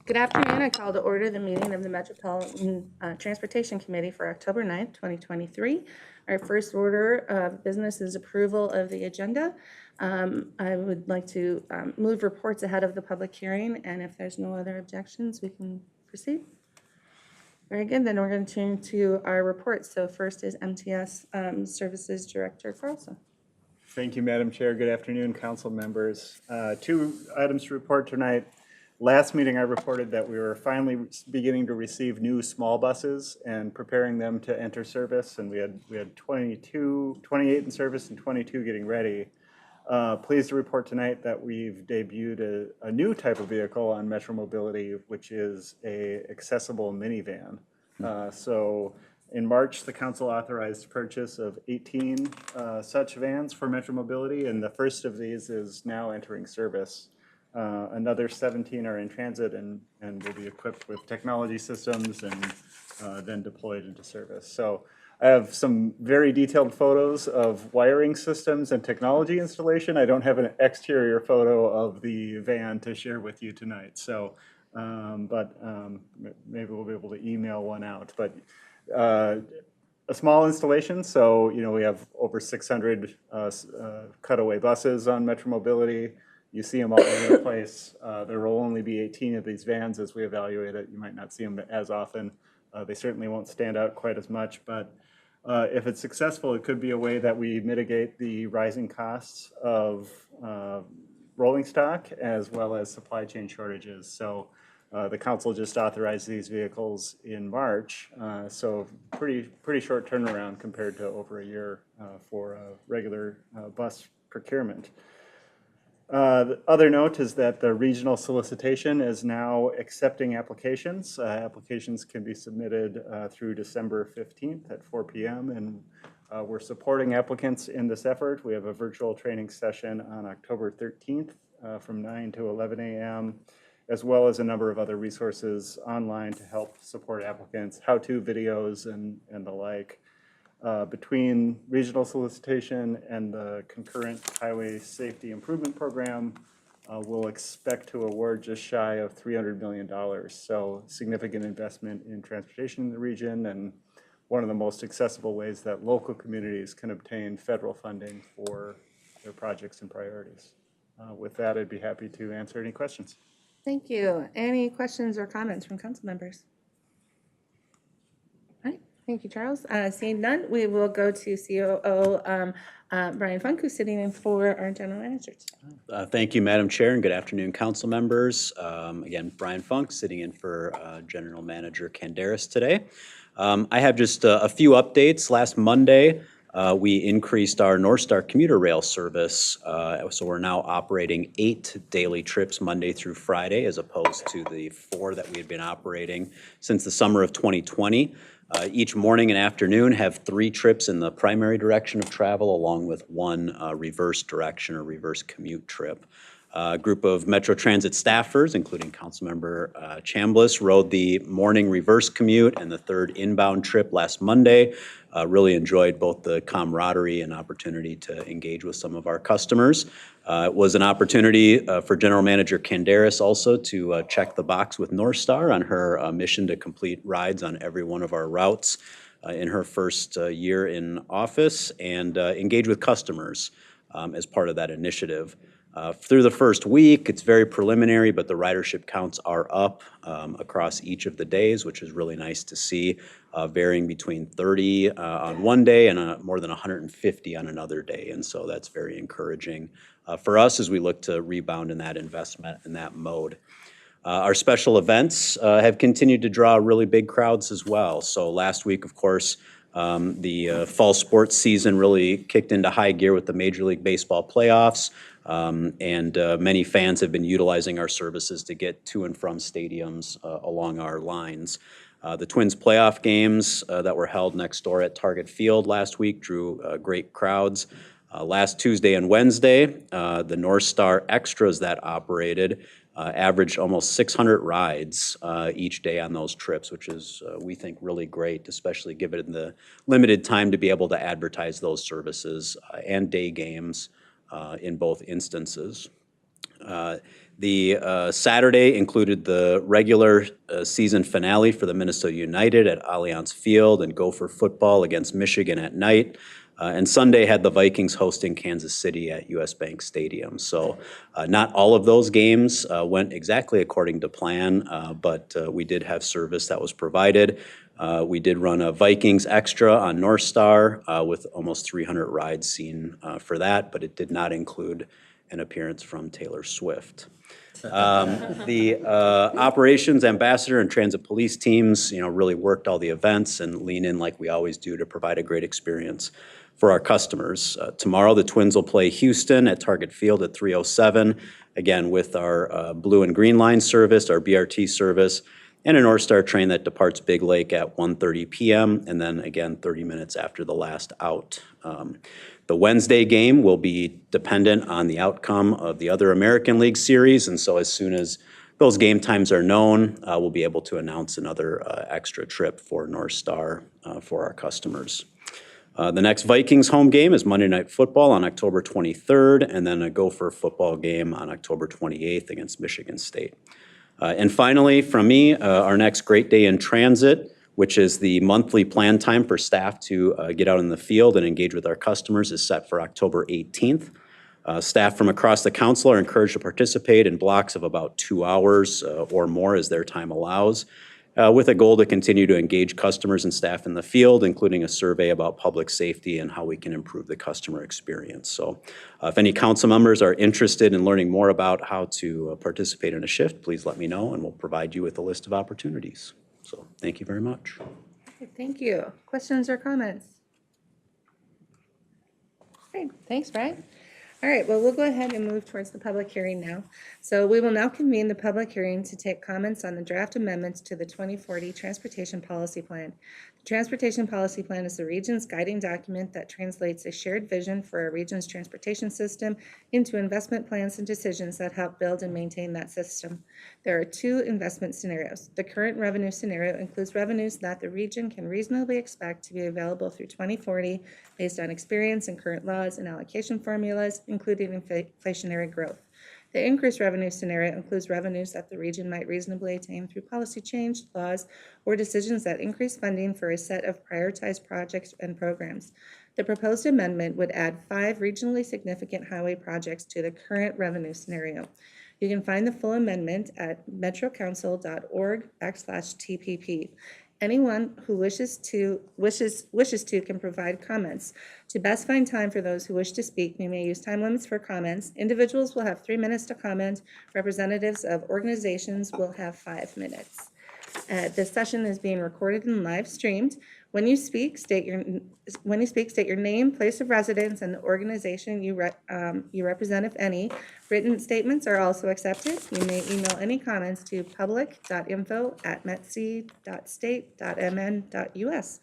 Good afternoon. I call to order the meeting of the Metropolitan Transportation Committee for October 9th, 2023. Our first order of business is approval of the agenda. I would like to move reports ahead of the public hearing, and if there's no other objections, we can proceed. Very good. Then we're going to turn to our reports. So first is MTS Services Director Carlson. Thank you, Madam Chair. Good afternoon, council members. Two items to report tonight. Last meeting, I reported that we were finally beginning to receive new small buses and preparing them to enter service, and we had 28 in service and 22 getting ready. Pleased to report tonight that we've debuted a new type of vehicle on Metro Mobility, which is a accessible minivan. So in March, the council authorized purchase of 18 such vans for Metro Mobility, and the first of these is now entering service. Another 17 are in transit and will be equipped with technology systems and then deployed into service. So I have some very detailed photos of wiring systems and technology installation. I don't have an exterior photo of the van to share with you tonight. So, maybe we'll be able to email one out. But a small installation, so we have over 600 cutaway buses on Metro Mobility. You see them all over the place. There will only be 18 of these vans as we evaluate it. You might not see them as often. They certainly won't stand out quite as much, but if it's successful, it could be a way that we mitigate the rising costs of rolling stock as well as supply chain shortages. So the council just authorized these vehicles in March, so pretty short turnaround compared to over a year for a regular bus procurement. The other note is that the regional solicitation is now accepting applications. Applications can be submitted through December 15th at 4 p.m. and we're supporting applicants in this effort. We have a virtual training session on October 13th from 9 to 11 a.m., as well as a number of other resources online to help support applicants, how-to videos and the like. Between regional solicitation and the concurrent highway safety improvement program, we'll expect to award just shy of $300 million. So significant investment in transportation in the region and one of the most accessible ways that local communities can obtain federal funding for their projects and priorities. With that, I'd be happy to answer any questions. Thank you. Any questions or comments from council members? Thank you, Charles. Seeing none, we will go to COO Brian Funk, who's sitting in for our general manager. Thank you, Madam Chair, and good afternoon, council members. Again, Brian Funk, sitting in for General Manager Canderas today. I have just a few updates. Last Monday, we increased our North Star commuter rail service, so we're now operating 8 daily trips Monday through Friday, as opposed to the 4 that we had been operating since the summer of 2020. Each morning and afternoon have 3 trips in the primary direction of travel, along with 1 reverse direction or reverse commute trip. A group of Metro Transit staffers, including Councilmember Chambliss, rode the morning reverse commute and the 3rd inbound trip last Monday. Really enjoyed both the camaraderie and opportunity to engage with some of our customers. It was an opportunity for General Manager Canderas also to check the box with North Star on her mission to complete rides on every one of our routes in her first year in office and engage with customers as part of that initiative. Through the first week, it's very preliminary, but the ridership counts are up across each of the days, which is really nice to see, varying between 30 on one day and more than 150 on another day. And so that's very encouraging for us as we look to rebound in that investment in that mode. Our special events have continued to draw really big crowds as well. So last week, of course, the fall sports season really kicked into high gear with the Major League Baseball playoffs. And many fans have been utilizing our services to get to and from stadiums along our lines. The Twins playoff games that were held next door at Target Field last week drew great crowds. Last Tuesday and Wednesday, the North Star Extras that operated averaged almost 600 rides each day on those trips, which is, we think, really great, especially given the limited time to be able to advertise those services and day games in both instances. The Saturday included the regular season finale for the Minnesota United at Allianz Field and Gopher football against Michigan at night. And Sunday had the Vikings hosting Kansas City at US Bank Stadium. So not all of those games went exactly according to plan, but we did have service that was provided. We did run a Vikings Extra on North Star with almost 300 rides seen for that, but it did not include an appearance from Taylor Swift. The operations ambassador and transit police teams, really worked all the events and lean in like we always do to provide a great experience for our customers. Tomorrow, the Twins will play Houston at Target Field at 3:07, again with our Blue and Green Line service, our BRT service, and a North Star train that departs Big Lake at 1:30 p.m. and then again 30 minutes after the last out. The Wednesday game will be dependent on the outcome of the other American League series, and so as soon as those game times are known, we'll be able to announce another extra trip for North Star for our customers. The next Vikings home game is Monday Night Football on October 23rd, and then a Gopher football game on October 28th against Michigan State. And finally, from me, our next Great Day in Transit, which is the monthly plan time for staff to get out in the field and engage with our customers, is set for October 18th. Staff from across the council are encouraged to participate in blocks of about 2 hours or more as their time allows, with a goal to continue to engage customers and staff in the field, including a survey about public safety and how we can improve the customer experience. So if any council members are interested in learning more about how to participate in a shift, please let me know and we'll provide you with a list of opportunities. So thank you very much. Okay, thank you. Questions or comments? Great, thanks, Brian. All right, well, we'll go ahead and move towards the public hearing now. So we will now convene the public hearing to take comments on the draft amendments to the 2040 Transportation Policy Plan. The Transportation Policy Plan is the region's guiding document that translates a shared vision for our region's transportation system into investment plans and decisions that help build and maintain that system. There are two investment scenarios. The current revenue scenario includes revenues that the region can reasonably expect to be available through 2040 based on experience and current laws and allocation formulas, including inflationary growth. The increased revenue scenario includes revenues that the region might reasonably attain through policy change, laws, or decisions that increase funding for a set of prioritized projects and programs. The proposed amendment would add 5 regionally significant highway projects to the current revenue scenario. You can find the full amendment at metrocouncil.org/TPP. Anyone who wishes to can provide comments. To best find time for those who wish to speak, we may use time limits for comments. Individuals will have 3 minutes to comment. Representatives of organizations will have 5 minutes. This session is being recorded and live streamed. When you speak, state your name, place of residence, and the organization you represent, if any. Written statements are also accepted. You may email any comments to public.info@metc.state.mn.us.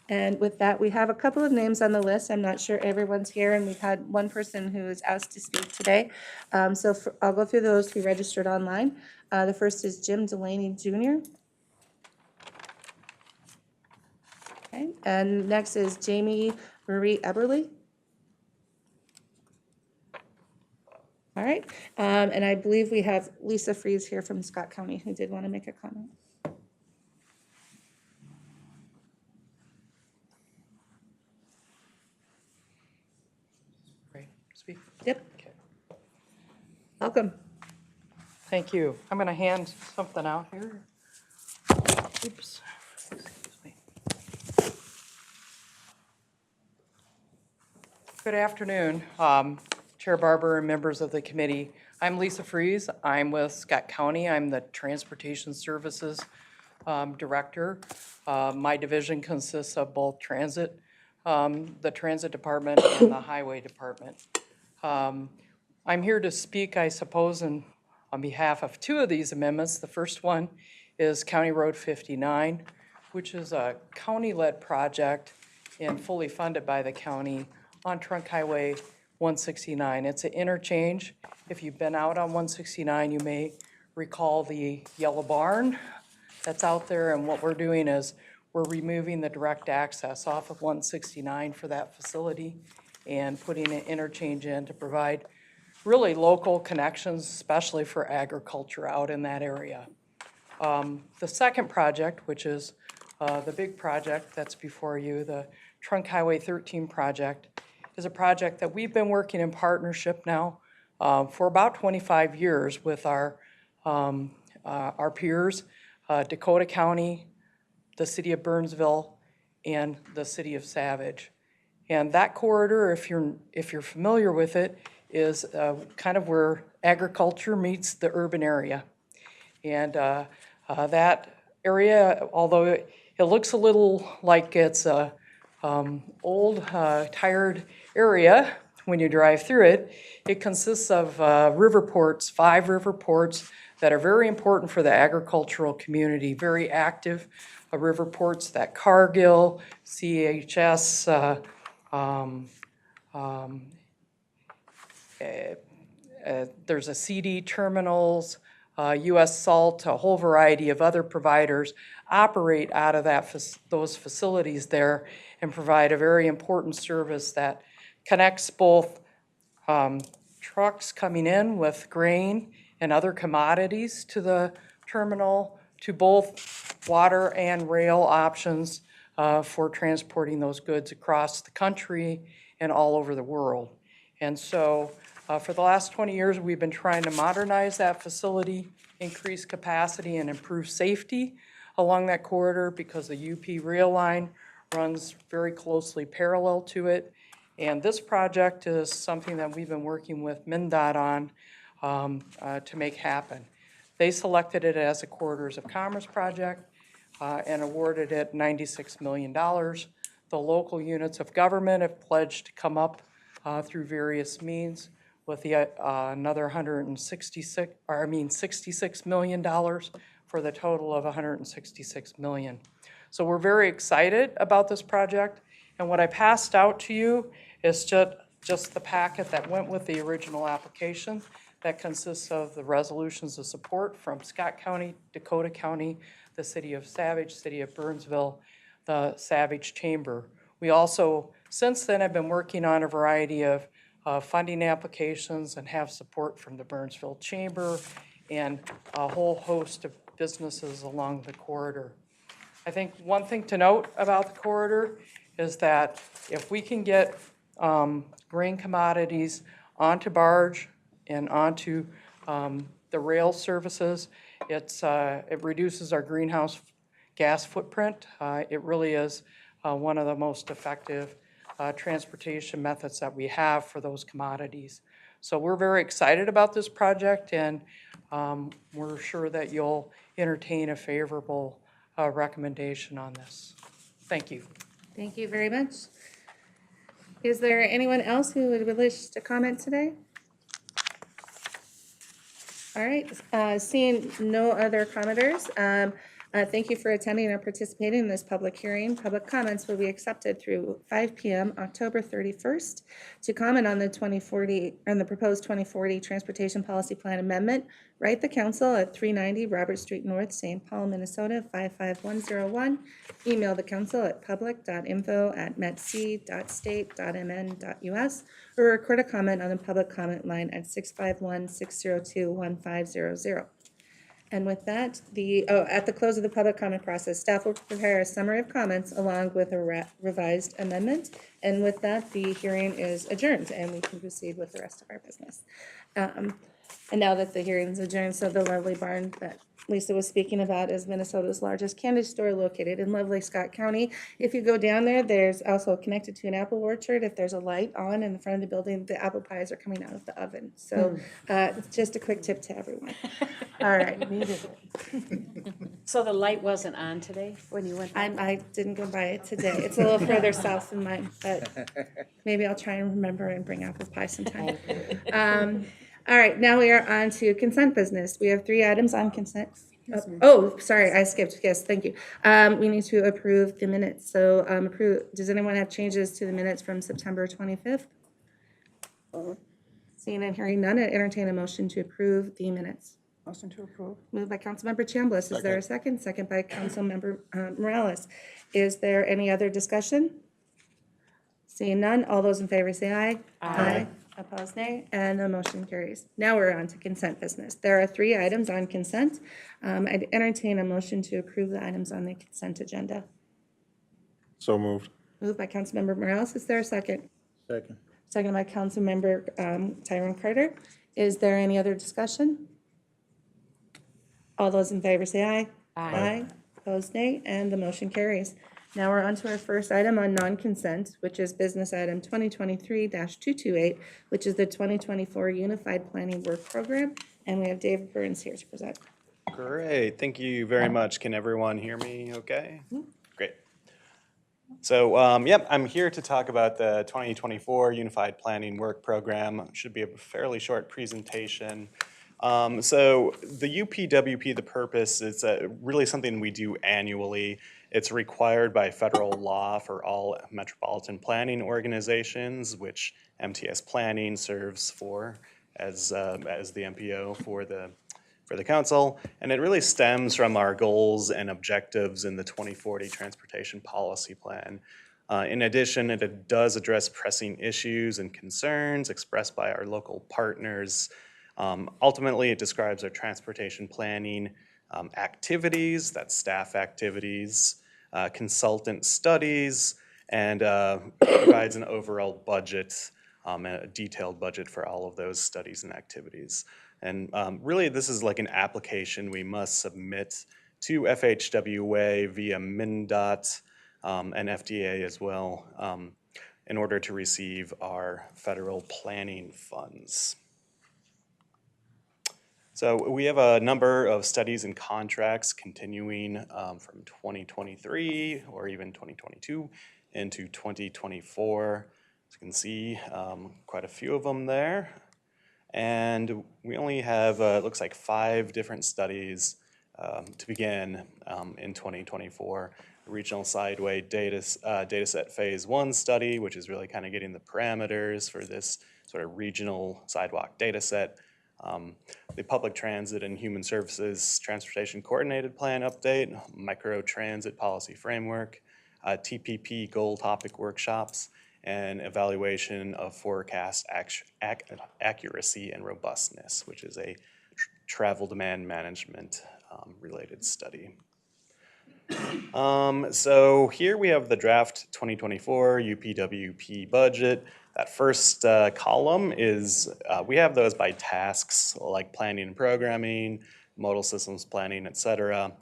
And with that, we have a couple of names on the list. I'm not sure everyone's here, and we've had one person who is asked to speak today. I'll go through those who registered online. The first is Jim Delaney Jr. Okay, and next is Jamie Marie Eberly. All right, and I believe we have Lisa Fries here from Scott County who did want to make a comment. Great. Speak. Yep. Okay. Welcome. Thank you. I'm going to hand something out here. Oops. Excuse me. Good afternoon, Chair Barber and members of the committee. I'm Lisa Fries. I'm with Scott County. I'm the Transportation Services Director. My division consists of both transit, the Transit Department and the Highway Department. I'm here to speak, I suppose, on behalf of 2 of these amendments. The first one is County Road 59, which is a county-led project and fully funded by the county on Trunk Highway 169. It's an interchange. If you've been out on 169, you may recall the yellow barn that's out there, and what we're doing is we're removing the direct access off of 169 for that facility and putting an interchange in to provide really local connections, especially for agriculture out in that area. The second project, which is the big project that's before you, the Trunk Highway 13 project, is a project that we've been working in partnership now for about 25 years with our peers, Dakota County, the city of Burnsville, and the city of Savage. And that corridor, if you're familiar with it, is kind of where agriculture meets the urban area. And that area, although it looks a little like it's a old, tired area when you drive through it, it consists of river ports, 5 river ports that are very important for the agricultural community, very active river ports that Cargill, CHS, there's a CD terminals, U.S. Salt, a whole variety of other providers operate out of those facilities there and provide a very important service that connects both trucks coming in with grain and other commodities to the terminal, to both water and rail options for transporting those goods across the country and all over the world. And so for the last 20 years, we've been trying to modernize that facility, increase capacity, and improve safety along that corridor because the UP rail line runs very closely parallel to it. And this project is something that we've been working with MnDOT on to make happen. They selected it as a Corridors of Commerce project and awarded it $96 million. The local units of government have pledged to come up through various means with the another $66 million for the total of $166 million. So we're very excited about this project. And what I passed out to you is just the packet that went with the original application that consists of the resolutions of support from Scott County, Dakota County, the city of Savage, city of Burnsville, the Savage Chamber. We also, since then, have been working on a variety of funding applications and have support from the Burnsville Chamber and a whole host of businesses along the corridor. I think one thing to note about the corridor is that if we can get grain commodities onto barge and onto the rail services, it reduces our greenhouse gas footprint. It really is one of the most effective transportation methods that we have for those commodities. So we're very excited about this project, and we're sure that you'll entertain a favorable recommendation on this. Thank you. Thank you very much. Is there anyone else who would wish to comment today? All right, seeing no other commenters, thank you for attending and participating in this public hearing. Public comments will be accepted through 5 p.m. October 31st. To comment on the 2040 and the proposed 2040 Transportation Policy Plan Amendment, write the council at 390 Robert Street North, St. Paul, Minnesota 55101. Email the council at public.info@metc.state.mn.us or record a comment on the public comment line at 651-602-1500. And with that, at the close of the public comment process, staff will prepare a summary of comments along with a revised amendment. And with that, the hearing is adjourned and we can proceed with the rest of our business. And now that the hearing is adjourned, so the lovely barn that Lisa was speaking about is Minnesota's largest candy store located in lovely Scott County. If you go down there, there's also connected to an apple orchard. If there's a light on in the front of the building, the apple pies are coming out of the oven. So it's just a quick tip to everyone. All right. So the light wasn't on today when you went? I didn't go by it today. It's a little further south than mine, but maybe I'll try and remember and bring apple pie sometime. All right, now we are on to consent business. We have 3 items on consent. Oh, sorry, I skipped. Yes, thank you. We need to approve the minutes. So does anyone have changes to the minutes from September 25th? Seeing and hearing none, I entertain a motion to approve the minutes. Motion to approve. Moved by Councilmember Chambliss. Is there a second? Second by Councilmember Morales. Is there any other discussion? Seeing none, all those in favor say aye. Aye. Opposed, nay, and the motion carries. Now we're on to consent business. There are 3 items on consent. I'd entertain a motion to approve the items on the consent agenda. So moved. Moved by Councilmember Morales. Is there a second? Second. Second by Councilmember Tyrone Carter. Is there any other discussion? All those in favor say aye. Aye. Opposed, nay, and the motion carries. Now we're on to our first item on non-consent, which is business item 2023-228, which is the 2024 Unified Planning Work Program. And we have David Burns here to present. Great, thank you very much. Can everyone hear me okay? Great. So, yep, I'm here to talk about the 2024 Unified Planning Work Program. Should be a fairly short presentation. So the UPWP, the purpose is really something we do annually. It's required by federal law for all metropolitan planning organizations, which MTS Planning serves for as the MPO for the council. And it really stems from our goals and objectives in the 2040 Transportation Policy Plan. In addition, it does address pressing issues and concerns expressed by our local partners. Ultimately, it describes our transportation planning activities, that's staff activities, consultant studies, and provides an overall budget, and a detailed budget for all of those studies and activities. And really, this is like an application we must submit to FHWA via MnDOT and FDA as well in order to receive our federal planning funds. So we have a number of studies and contracts continuing from 2023 or even 2022 into 2024. As you can see, quite a few of them there. And we only have, it looks like 5 different studies to begin in 2024. The Regional Sideway Dataset Phase 1 study, which is really kind of getting the parameters for this sort of regional sidewalk dataset. The Public Transit and Human Services Transportation Coordinated Plan Update, Micro Transit Policy Framework, TPP Goal Topic Workshops, and Evaluation of Forecast Accuracy and Robustness, which is a travel demand management related study. So here we have the draft 2024 UPWP budget. That first column is, we have those by tasks like planning and programming, modal systems planning, et cetera.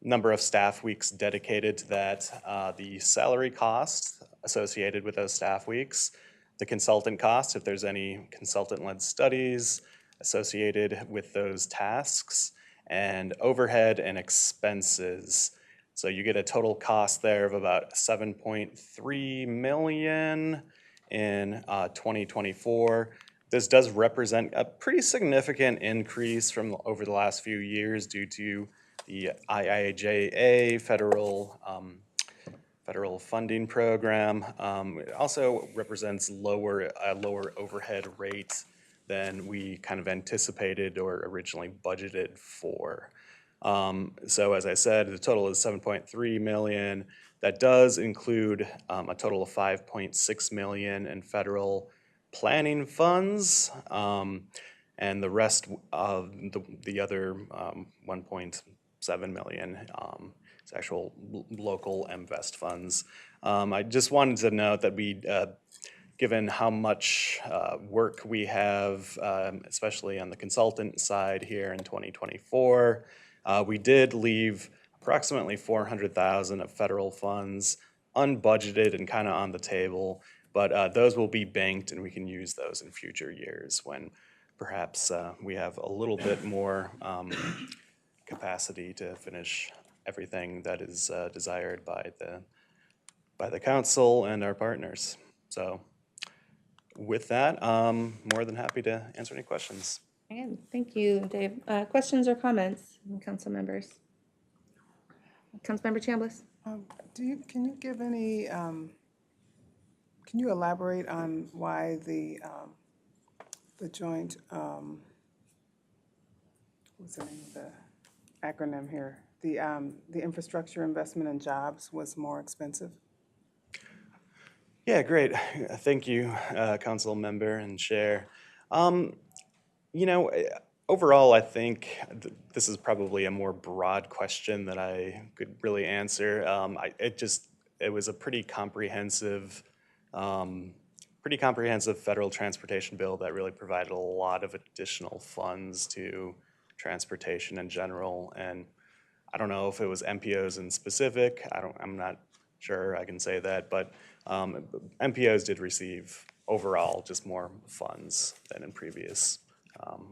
Number of staff weeks dedicated to that, the salary costs associated with those staff weeks, the consultant costs, if there's any consultant-led studies associated with those tasks, and overhead and expenses. So you get a total cost there of about $7.3 million in 2024. This does represent a pretty significant increase from over the last few years due to the IIJA federal funding program. It also represents a lower overhead rate than we kind of anticipated or originally budgeted for. So as I said, the total is $7.3 million. That does include a total of $5.6 million in federal planning funds, and the rest of the other $1.7 million is actual local MVEST funds. I just wanted to note that we, given how much work we have, especially on the consultant side here in 2024, we did leave approximately $400,000 of federal funds unbudgeted and kind of on the table, but those will be banked and we can use those in future years when perhaps we have a little bit more capacity to finish everything that is desired by the council and our partners. So with that, more than happy to answer any questions. And thank you, Dave. Questions or comments from council members? Councilmember Chambliss? Can you give any, can you elaborate on why the joint, what's the name of the acronym here? The Infrastructure Investment and Jobs was more expensive? Yeah, great. Thank you, council member and chair. You know, overall, I think this is probably a more broad question that I could really answer. It was a pretty comprehensive federal transportation bill that really provided a lot of additional funds to transportation in general. And I don't know if it was MPOs in specific. I'm not sure I can say that, but MPOs did receive overall just more funds than in previous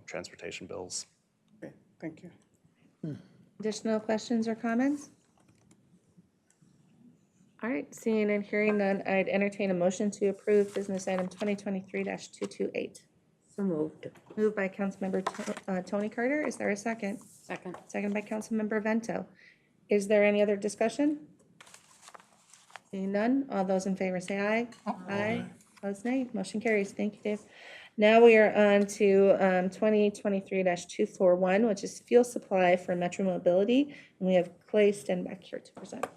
transportation bills. Okay, thank you. Additional questions or comments? All right, seeing and hearing none, I'd entertain a motion to approve business item 2023-228. So moved. Moved by Councilmember Tony Carter. Is there a second? Second. Second by Councilmember Vento. Is there any other discussion? Seeing none, all those in favor say aye. Aye. Opposed, nay. Motion carries. Thank you, Dave. Now we are on to 2023-241, which is fuel supply for Metro Mobility. And we have Clay Stenbeck here to present.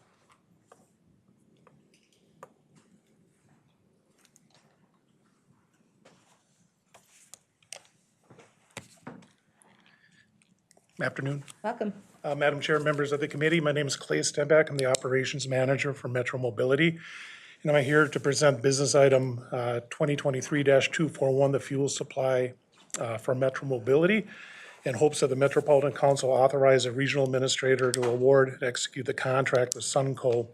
Afternoon. Welcome. Madam Chair, members of the committee, my name is Clay Stenbeck. I'm the Operations Manager for Metro Mobility. And I'm here to present business item 2023-241, the fuel supply for Metro Mobility, in hopes that the Metropolitan Council authorize a regional administrator to award and execute the contract with Sunoco,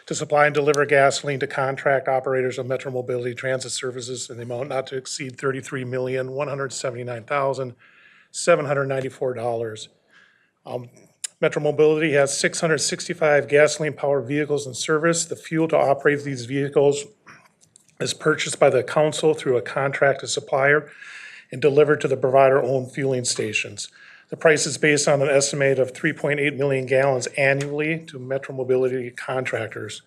to supply and deliver gasoline to contract operators of Metro Mobility Transit Services in the amount not to exceed $33,179,794. Metro Mobility has 665 gasoline-powered vehicles in service. The fuel to operate these vehicles is purchased by the council through a contracted supplier and delivered to the provider-owned fueling stations. The price is based on an estimate of 3.8 million gallons annually to Metro Mobility contractors.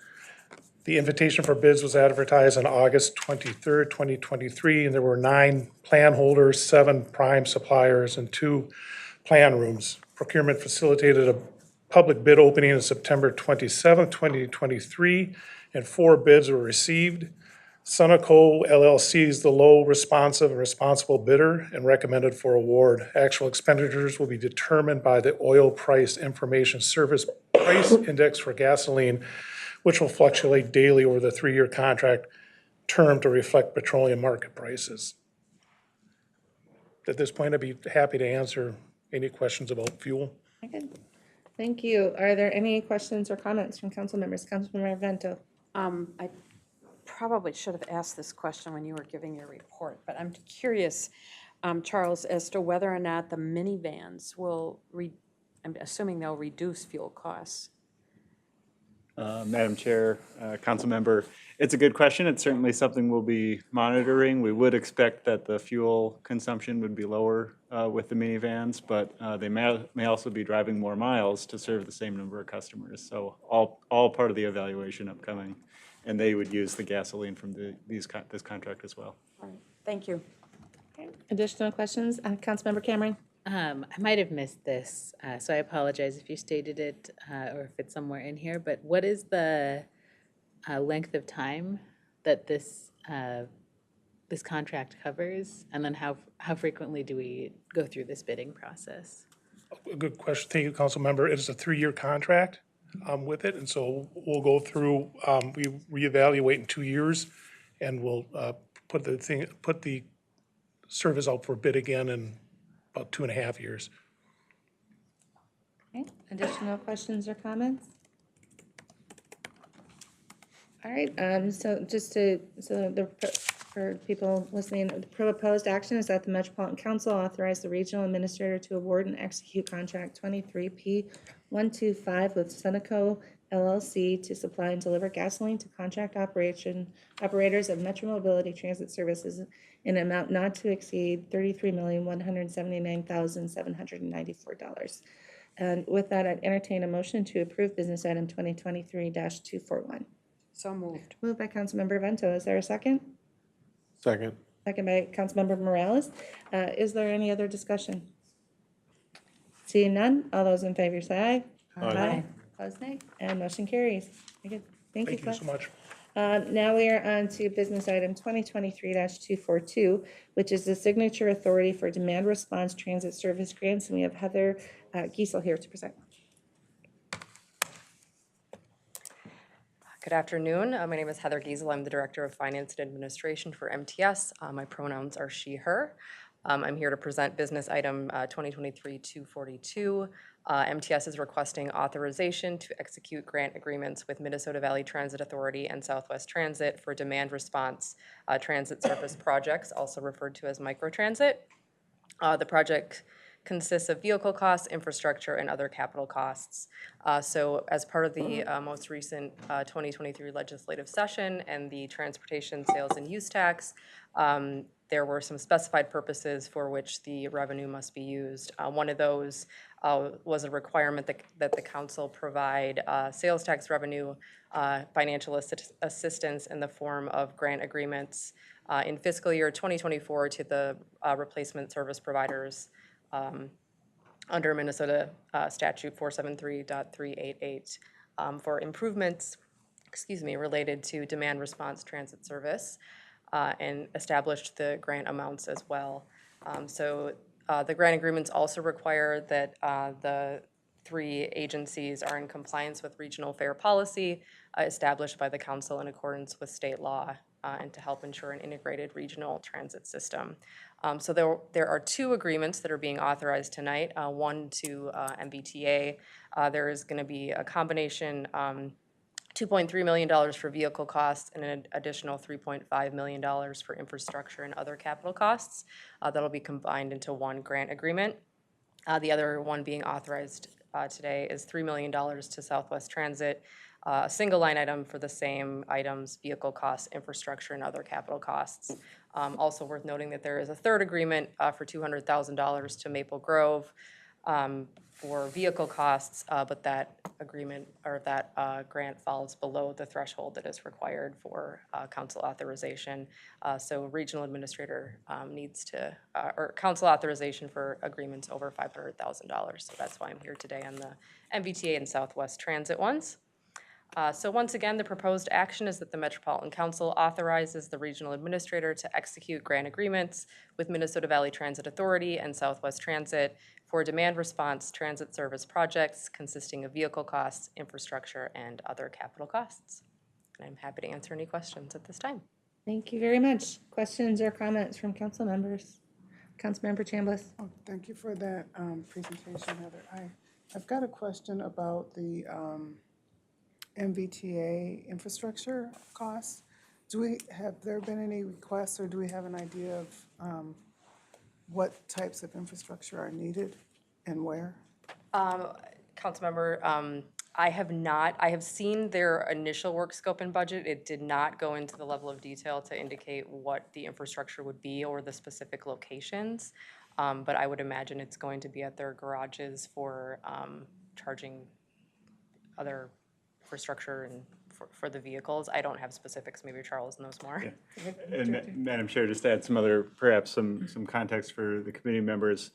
The invitation for bids was advertised on August 23rd, 2023, and there were 9 plan holders, 7 prime suppliers, and 2 plan rooms. Procurement facilitated a public bid opening on September 27th, 2023, and 4 bids were received. Sunoco LLC is the low responsive and responsible bidder and recommended for award. Actual expenditures will be determined by the Oil Price Information Service Price Index for gasoline, which will fluctuate daily over the 3-year contract term to reflect petroleum market prices. At this point, I'd be happy to answer any questions about fuel. Okay. Thank you. Are there any questions or comments from council members? Councilmember Vento. I probably should have asked this question when you were giving your report, but I'm curious, Charles, as to whether or not the minivans will, I'm assuming they'll reduce fuel costs. Madam Chair, council member, it's a good question. It's certainly something we'll be monitoring. We would expect that the fuel consumption would be lower with the minivans, but they may also be driving more miles to serve the same number of customers. So all part of the evaluation upcoming, and they would use the gasoline from this contract as well. All right. Thank you. Okay. Additional questions? Councilmember Cameron? I might have missed this, so I apologize if you stated it or if it's somewhere in here, but what is the length of time that this contract covers? And then how frequently do we go through this bidding process? A good question. Thank you, council member. It is a 3-year contract with it, and so we'll go through, we reevaluate in 2 years, and we'll put the service out for bid again in about 2.5 years. Okay. Additional questions or comments? All right, for people listening, the proposed action is that the Metropolitan Council authorize the regional administrator to award and execute contract 23P125 with Sunoco LLC to supply and deliver gasoline to contract operators of Metro Mobility Transit Services in an amount not to exceed $33,179,794. And with that, I'd entertain a motion to approve business item 2023-241. So moved. Moved by Councilmember Vento. Is there a second? Second. Second by Councilmember Morales. Is there any other discussion? Seeing none, all those in favor say aye. Aye. Opposed, nay. And motion carries. Very good. Thank you, Thank you so Cliff. much. Now we are on to business item 2023-242, which is the signature authority for demand response transit service grants. And we have Heather Giesel here to present. Good afternoon. My name is Heather Giesel. I'm the Director of Finance and Administration for MTS. My pronouns are she, her. I'm here to present business item 2023-242. MTS is requesting authorization to execute grant agreements with Minnesota Valley Transit Authority and Southwest Transit for demand response transit service projects, also referred to as microtransit. The project consists of vehicle costs, infrastructure, and other capital costs. So as part of the most recent 2023 legislative session and the transportation sales and use tax, there were some specified purposes for which the revenue must be used. One of those was a requirement that the council provide sales tax revenue financial assistance in the form of grant agreements in fiscal year 2024 to the replacement service providers under Minnesota statute 473.388 for improvements, related to demand response transit service, and established the grant amounts as well. The grant agreements also require that the three agencies are in compliance with regional fair policy established by the council in accordance with state law and to help ensure an integrated regional transit system. So there are two agreements that are being authorized tonight, one to MBTA. There is going to be a combination $2.3 million for vehicle costs and an additional $3.5 million for infrastructure and other capital costs. That'll be combined into one grant agreement. The other one being authorized today is $3 million to Southwest Transit, a single line item for the same items, vehicle costs, infrastructure, and other capital costs. Also worth noting that there is a third agreement for $200,000 to Maple Grove for vehicle costs, but that agreement or that grant falls below the threshold that is required for council authorization. So regional administrator needs to, or council authorization for agreements over $500,000. So that's why I'm here today on the MBTA and Southwest Transit ones. So once again, the proposed action is that the Metropolitan Council authorizes the regional administrator to execute grant agreements with Minnesota Valley Transit Authority and Southwest Transit for demand response transit service projects consisting of vehicle costs, infrastructure, and other capital costs. And I'm happy to answer any questions at this time. Thank you very much. Questions or comments from council members? Councilmember Chambliss. Oh, thank you for that presentation, Heather. I've got a question about the MVTA infrastructure costs. Have there been any requests, or do we have an idea of what types of infrastructure are needed and where? Councilmember, I have not. I have seen their initial work scope and budget. It did not go into the level of detail to indicate what the infrastructure would be or the specific locations. But I would imagine it's going to be at their garages for charging other infrastructure and for the vehicles. I don't have specifics. Maybe Charles knows more. Yeah. And Madam Chair, just to add some other, perhaps some context for the committee members.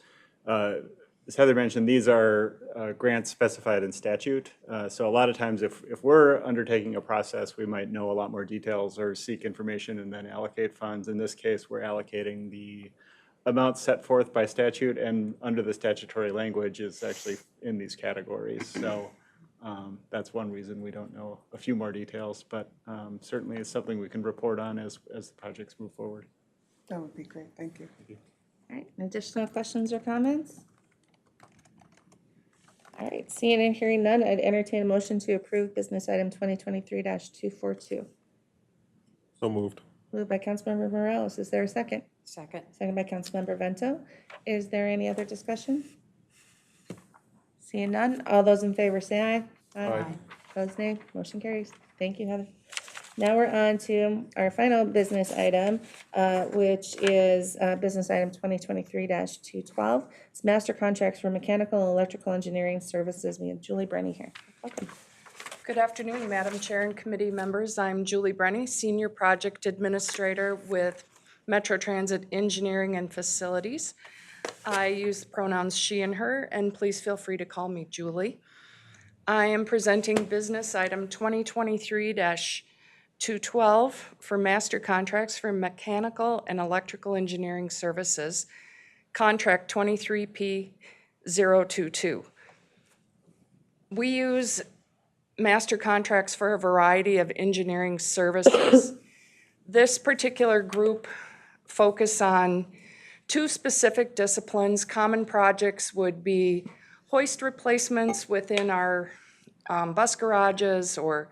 As Heather mentioned, these are grants specified in statute. So a lot of times if we're undertaking a process, we might know a lot more details or seek information and then allocate funds. In this case, we're allocating the amount set forth by statute, and under the statutory language is actually in these categories. So that's one reason we don't know a few more details, but certainly it's something we can report on as the projects move forward. That would be great. Thank you. All right, additional questions or comments? All right, seeing and hearing none, I'd entertain a motion to approve business item 2023-242. So moved. Moved by Councilmember Morales. Is there a second? Second. Second by Councilmember Vento. Is there any other discussion? Seeing none, all those in favor say aye. Aye. Opposed, nay. Motion carries. Thank you, Heather. Now we're on to our final business item, which is business item 2023-212. It's master contracts for mechanical and electrical engineering services. We have Julie Brenny here. Welcome. Good afternoon, Madam Chair and committee members. I'm Julie Brenny, Senior Project Administrator with Metro Transit Engineering and Facilities. I use the pronouns she and her, and please feel free to call me Julie. I am presenting business item 2023-212 for master contracts for mechanical and electrical engineering services, contract 23P022. We use master contracts for a variety of engineering services. This particular group focus on two specific disciplines. Common projects would be hoist replacements within our bus garages or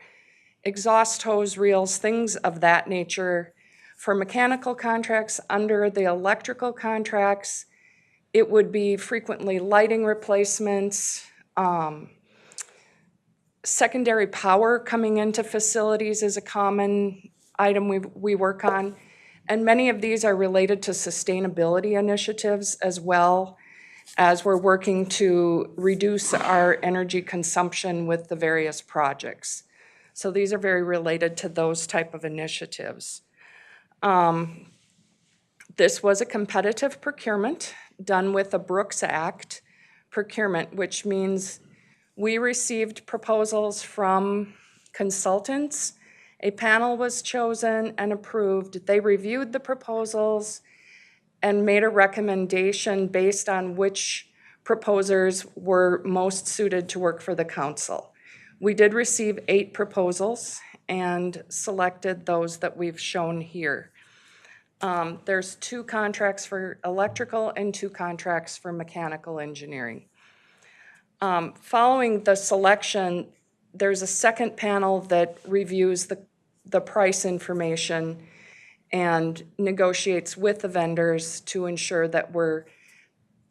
exhaust hose reels, things of that nature. For mechanical contracts, under the electrical contracts, it would be frequently lighting replacements, secondary power coming into facilities is a common item we work on. And many of these are related to sustainability initiatives as well, as we're working to reduce our energy consumption with the various projects. So these are very related to those type of initiatives. This was a competitive procurement done with a Brooks Act procurement, which means we received proposals from consultants. A panel was chosen and approved. They reviewed the proposals and made a recommendation based on which proposers were most suited to work for the council. We did receive 8 proposals and selected those that we've shown here. There's 2 contracts for electrical and 2 contracts for mechanical engineering. Following the selection, there's a second panel that reviews the price information and negotiates with the vendors to ensure that we're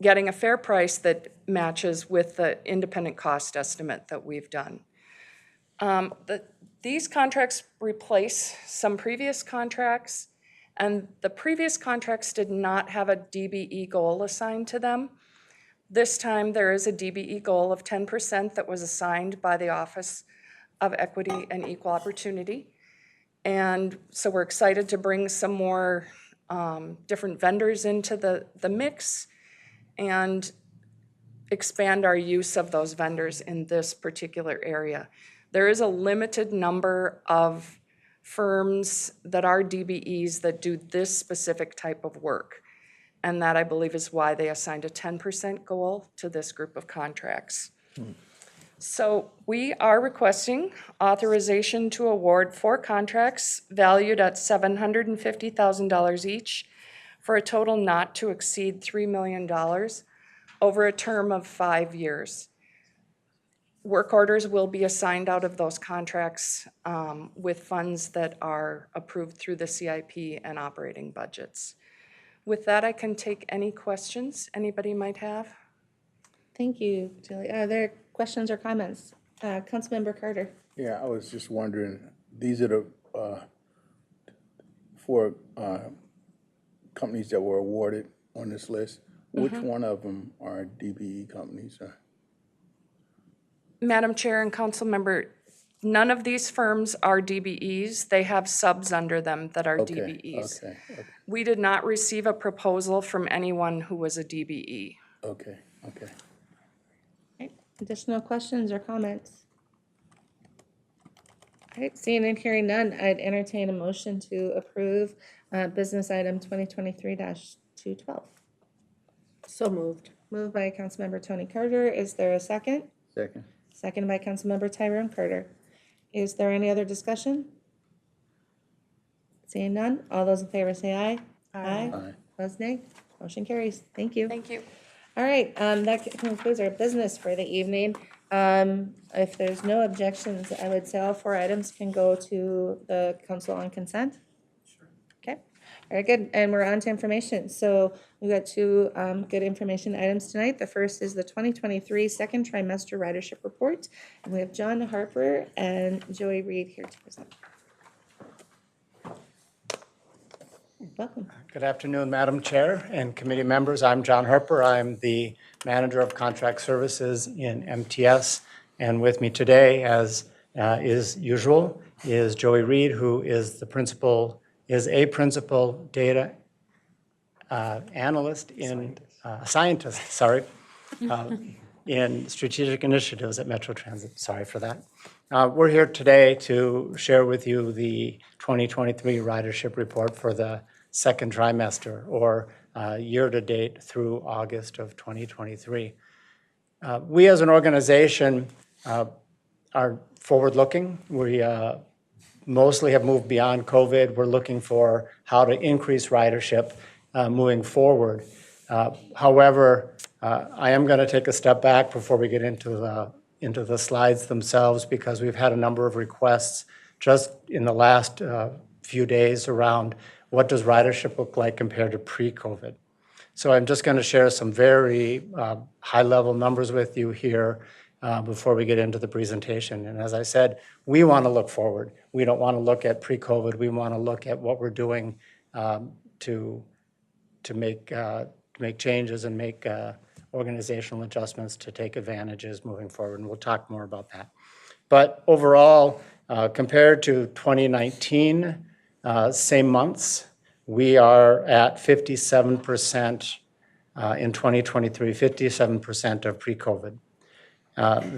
getting a fair price that matches with the independent cost estimate that we've done. These contracts replace some previous contracts, and the previous contracts did not have a DBE goal assigned to them. This time there is a DBE goal of 10% that was assigned by the Office of Equity and Equal Opportunity. And so we're excited to bring some more different vendors into the mix and expand our use of those vendors in this particular area. There is a limited number of firms that are DBEs that do this specific type of work. And that, I believe, is why they assigned a 10% goal to this group of contracts. So we are requesting authorization to award 4 contracts valued at $750,000 each for a total not to exceed $3 million over a term of 5 years. Work orders will be assigned out of those contracts with funds that are approved through the CIP and operating budgets. With that, I can take any questions anybody might have. Thank you, Julie. Are there questions or comments? Councilmember Carter. Yeah, I was just wondering, these are the 4 companies that were awarded on this list. Which one of them are DBE companies? Madam Chair and Council Member, none of these firms are DBEs. They have subs under them that are DBEs. Okay. We did not receive a proposal from anyone who was a DBE. Okay. Right. Additional questions or comments? All right, seeing and hearing none, I'd entertain a motion to approve business item 2023-212. So moved. Moved by Councilmember Tony Carter. Is there a second? Second. Second by Councilmember Tyrone Carter. Is there any other discussion? Seeing none, all those in favor say aye. Aye. Opposed, nay. Motion carries. Thank you. Thank you. All right, that concludes our business for the evening. If there's no objections, I would say all 4 items can go to the council on consent. Sure. Okay, very good. And we're on to information. So we've got 2 good information items tonight. The first is the 2023 second trimester ridership report. And we have John Harper and Joey Reed here to present. Welcome. Good afternoon, Madam Chair and committee members. I'm John Harper. I'm the Manager of Contract Services in MTS. And with me today, as is usual, is Joey Reed, who is a principal data analyst in scientist in strategic initiatives at Metro Transit. Sorry for that. We're here today to share with you the 2023 Ridership Report for the second trimester, or year-to-date through August of 2023. We as an organization are forward-looking. We mostly have moved beyond COVID. We're looking for how to increase ridership moving forward. However, I am going to take a step back before we get into the slides themselves, because we've had a number of requests just in the last few days around what does ridership look like compared to pre-COVID. So I'm just going to share some very high-level numbers with you here before we get into the presentation. And as I said, we want to look forward. We don't want to look at pre-COVID. We want to look at what we're doing to make changes and make organizational adjustments to take advantages moving forward. And we'll talk more about that. But overall, compared to 2019, same months, we are at 57% in 2023, 57% of pre-COVID.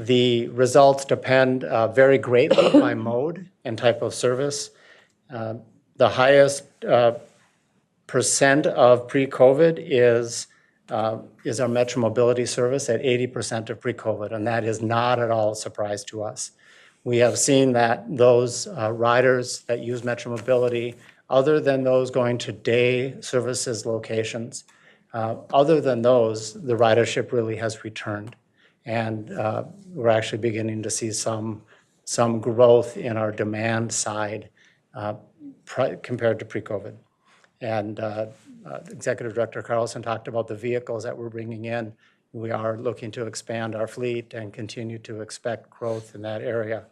The results depend very greatly by mode and type of service. The highest percent of pre-COVID is our Metro Mobility service at 80% of pre-COVID, and that is not at all a surprise to us. We have seen that those riders that use Metro Mobility, other than those going to day services locations, other than those, the ridership really has returned. And we're actually beginning to see some growth in our demand side compared to pre-COVID. And Executive Director Carlson talked about the vehicles that we're bringing in. We are looking to expand our fleet and continue to expect growth in that area.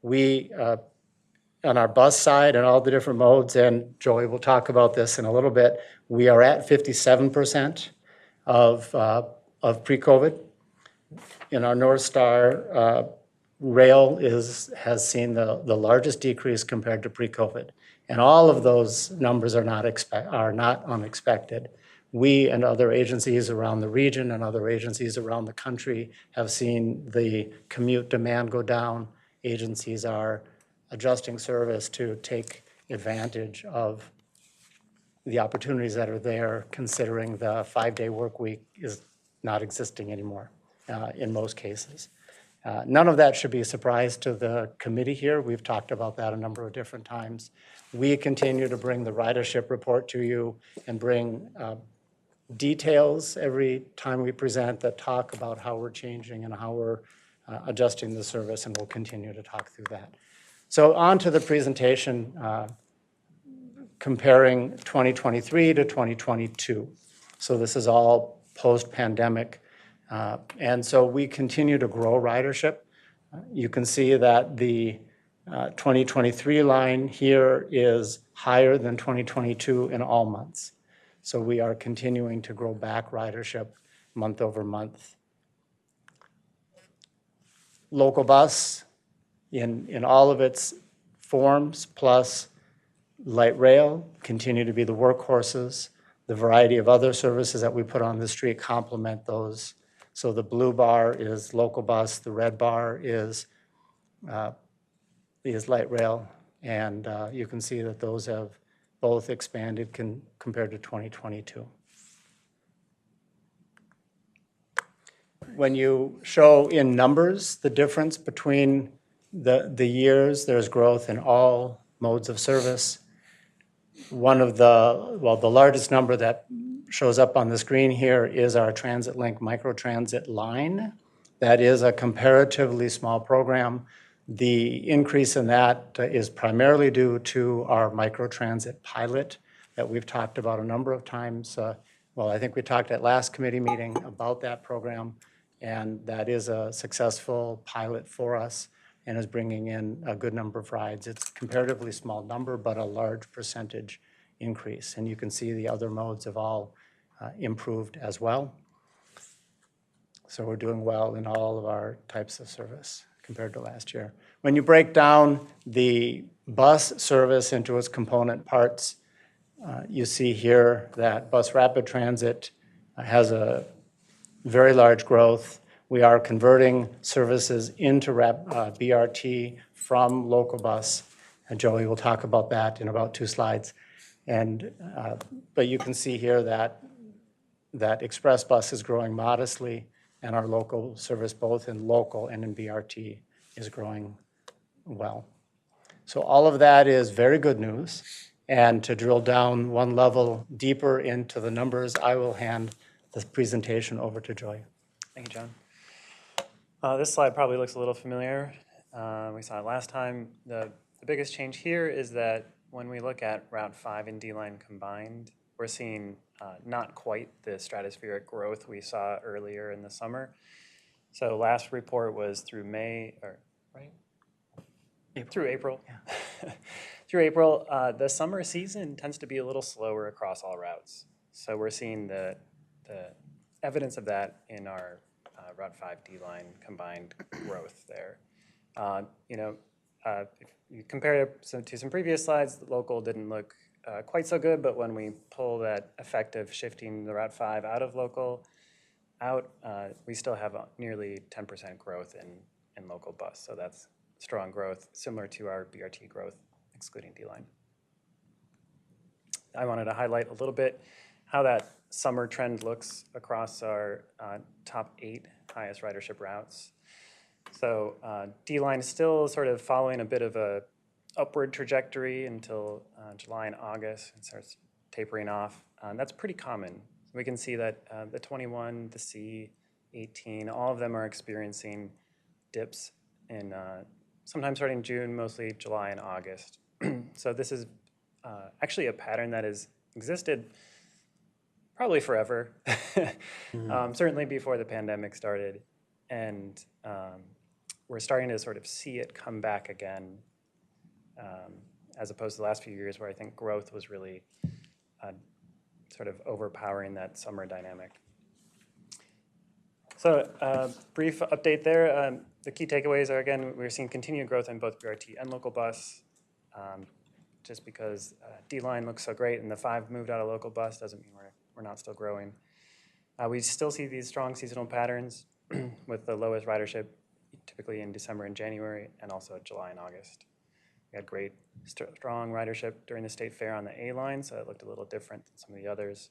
We, on our bus side and all the different modes, and Joey will talk about this in a little bit, we are at 57% of pre-COVID. In our North Star, rail has seen the largest decrease compared to pre-COVID. And all of those numbers are not unexpected. We and other agencies around the region and other agencies around the country have seen the commute demand go down. Agencies are adjusting service to take advantage of the opportunities that are there, considering the 5-day work week is not existing anymore in most cases. None of that should be a surprise to the committee here. We've talked about that a number of different times. We continue to bring the ridership report to you and bring details every time we present that talk about how we're changing and how we're adjusting the service, and we'll continue to talk through that. So on to the presentation, comparing 2023 to 2022. So this is all post-pandemic. And so we continue to grow ridership. You can see that the 2023 line here is higher than 2022 in all months. So we are continuing to grow back ridership month over month. Local bus in all of its forms, plus light rail, continue to be the workhorses. The variety of other services that we put on the street complement those. So the blue bar is local bus, the red bar is light rail, and you can see that those have both expanded compared to 2022. When you show in numbers the difference between the years, there's growth in all modes of service. One of the largest number that shows up on the screen here is our TransitLink microtransit line. That is a comparatively small program. The increase in that is primarily due to our microtransit pilot that we've talked about a number of times. I think we talked at last committee meeting about that program, and that is a successful pilot for us and is bringing in a good number of rides. It's a comparatively small number, but a large percentage increase. And you can see the other modes have all improved as well. So we're doing well in all of our types of service compared to last year. When you break down the bus service into its component parts, you see here that bus rapid transit has a very large growth. We are converting services into BRT from local bus, and Joey will talk about that in about 2 slides. And, but you can see here that Express Bus is growing modestly, and our local service, both in local and in BRT, is growing well. So all of that is very good news. And to drill down one level deeper into the numbers, I will hand the presentation over to Joy. Thank you, John. This slide probably looks a little familiar. We saw it last time. The biggest change here is that when we look at Route 5 and D-Line combined, we're seeing not quite the stratospheric growth we saw earlier in the summer. So last report was through May, or right? Through April. Yeah. Through April, the summer season tends to be a little slower across all routes. So we're seeing the evidence of that in our Route 5 D-Line combined growth there. If you compare it to some previous slides, the local didn't look quite so good, but when we pull that effect of shifting the Route 5 out of local out, we still have nearly 10% growth in local bus. So that's strong growth, similar to our BRT growth, excluding D-Line. I wanted to highlight a little bit how that summer trend looks across our top 8 highest ridership routes. So D-Line is still sort of following a bit of a upward trajectory until July and August. It starts tapering off. That's pretty common. We can see that the 21, the C, 18, all of them are experiencing dips in sometimes starting June, mostly July and August. So this is actually a pattern that has existed probably forever, certainly before the pandemic started. And we're starting to sort of see it come back again, as opposed to the last few years where I think growth was really sort of overpowering that summer dynamic. So brief update there. The key takeaways are, again, we're seeing continued growth in both BRT and local bus. Just because D-Line looks so great and the 5 moved out of local bus doesn't mean we're not still growing. We still see these strong seasonal patterns with the lowest ridership typically in December and January, and also July and August. We had great, strong ridership during the state fair on the A line, so it looked a little different than some of the others.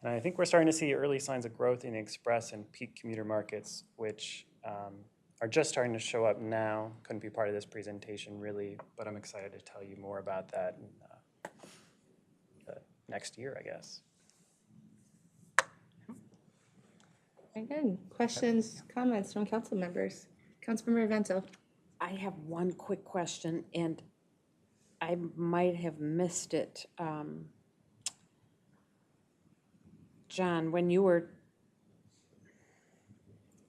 And I think we're starting to see early signs of growth in the express and peak commuter markets, which are just starting to show up now. Couldn't be part of this presentation really, but I'm excited to tell you more about that in next year, I guess. Very good. Questions, comments from council members? Councilmember Vento. I have one quick question, and I might have missed it. John, when you were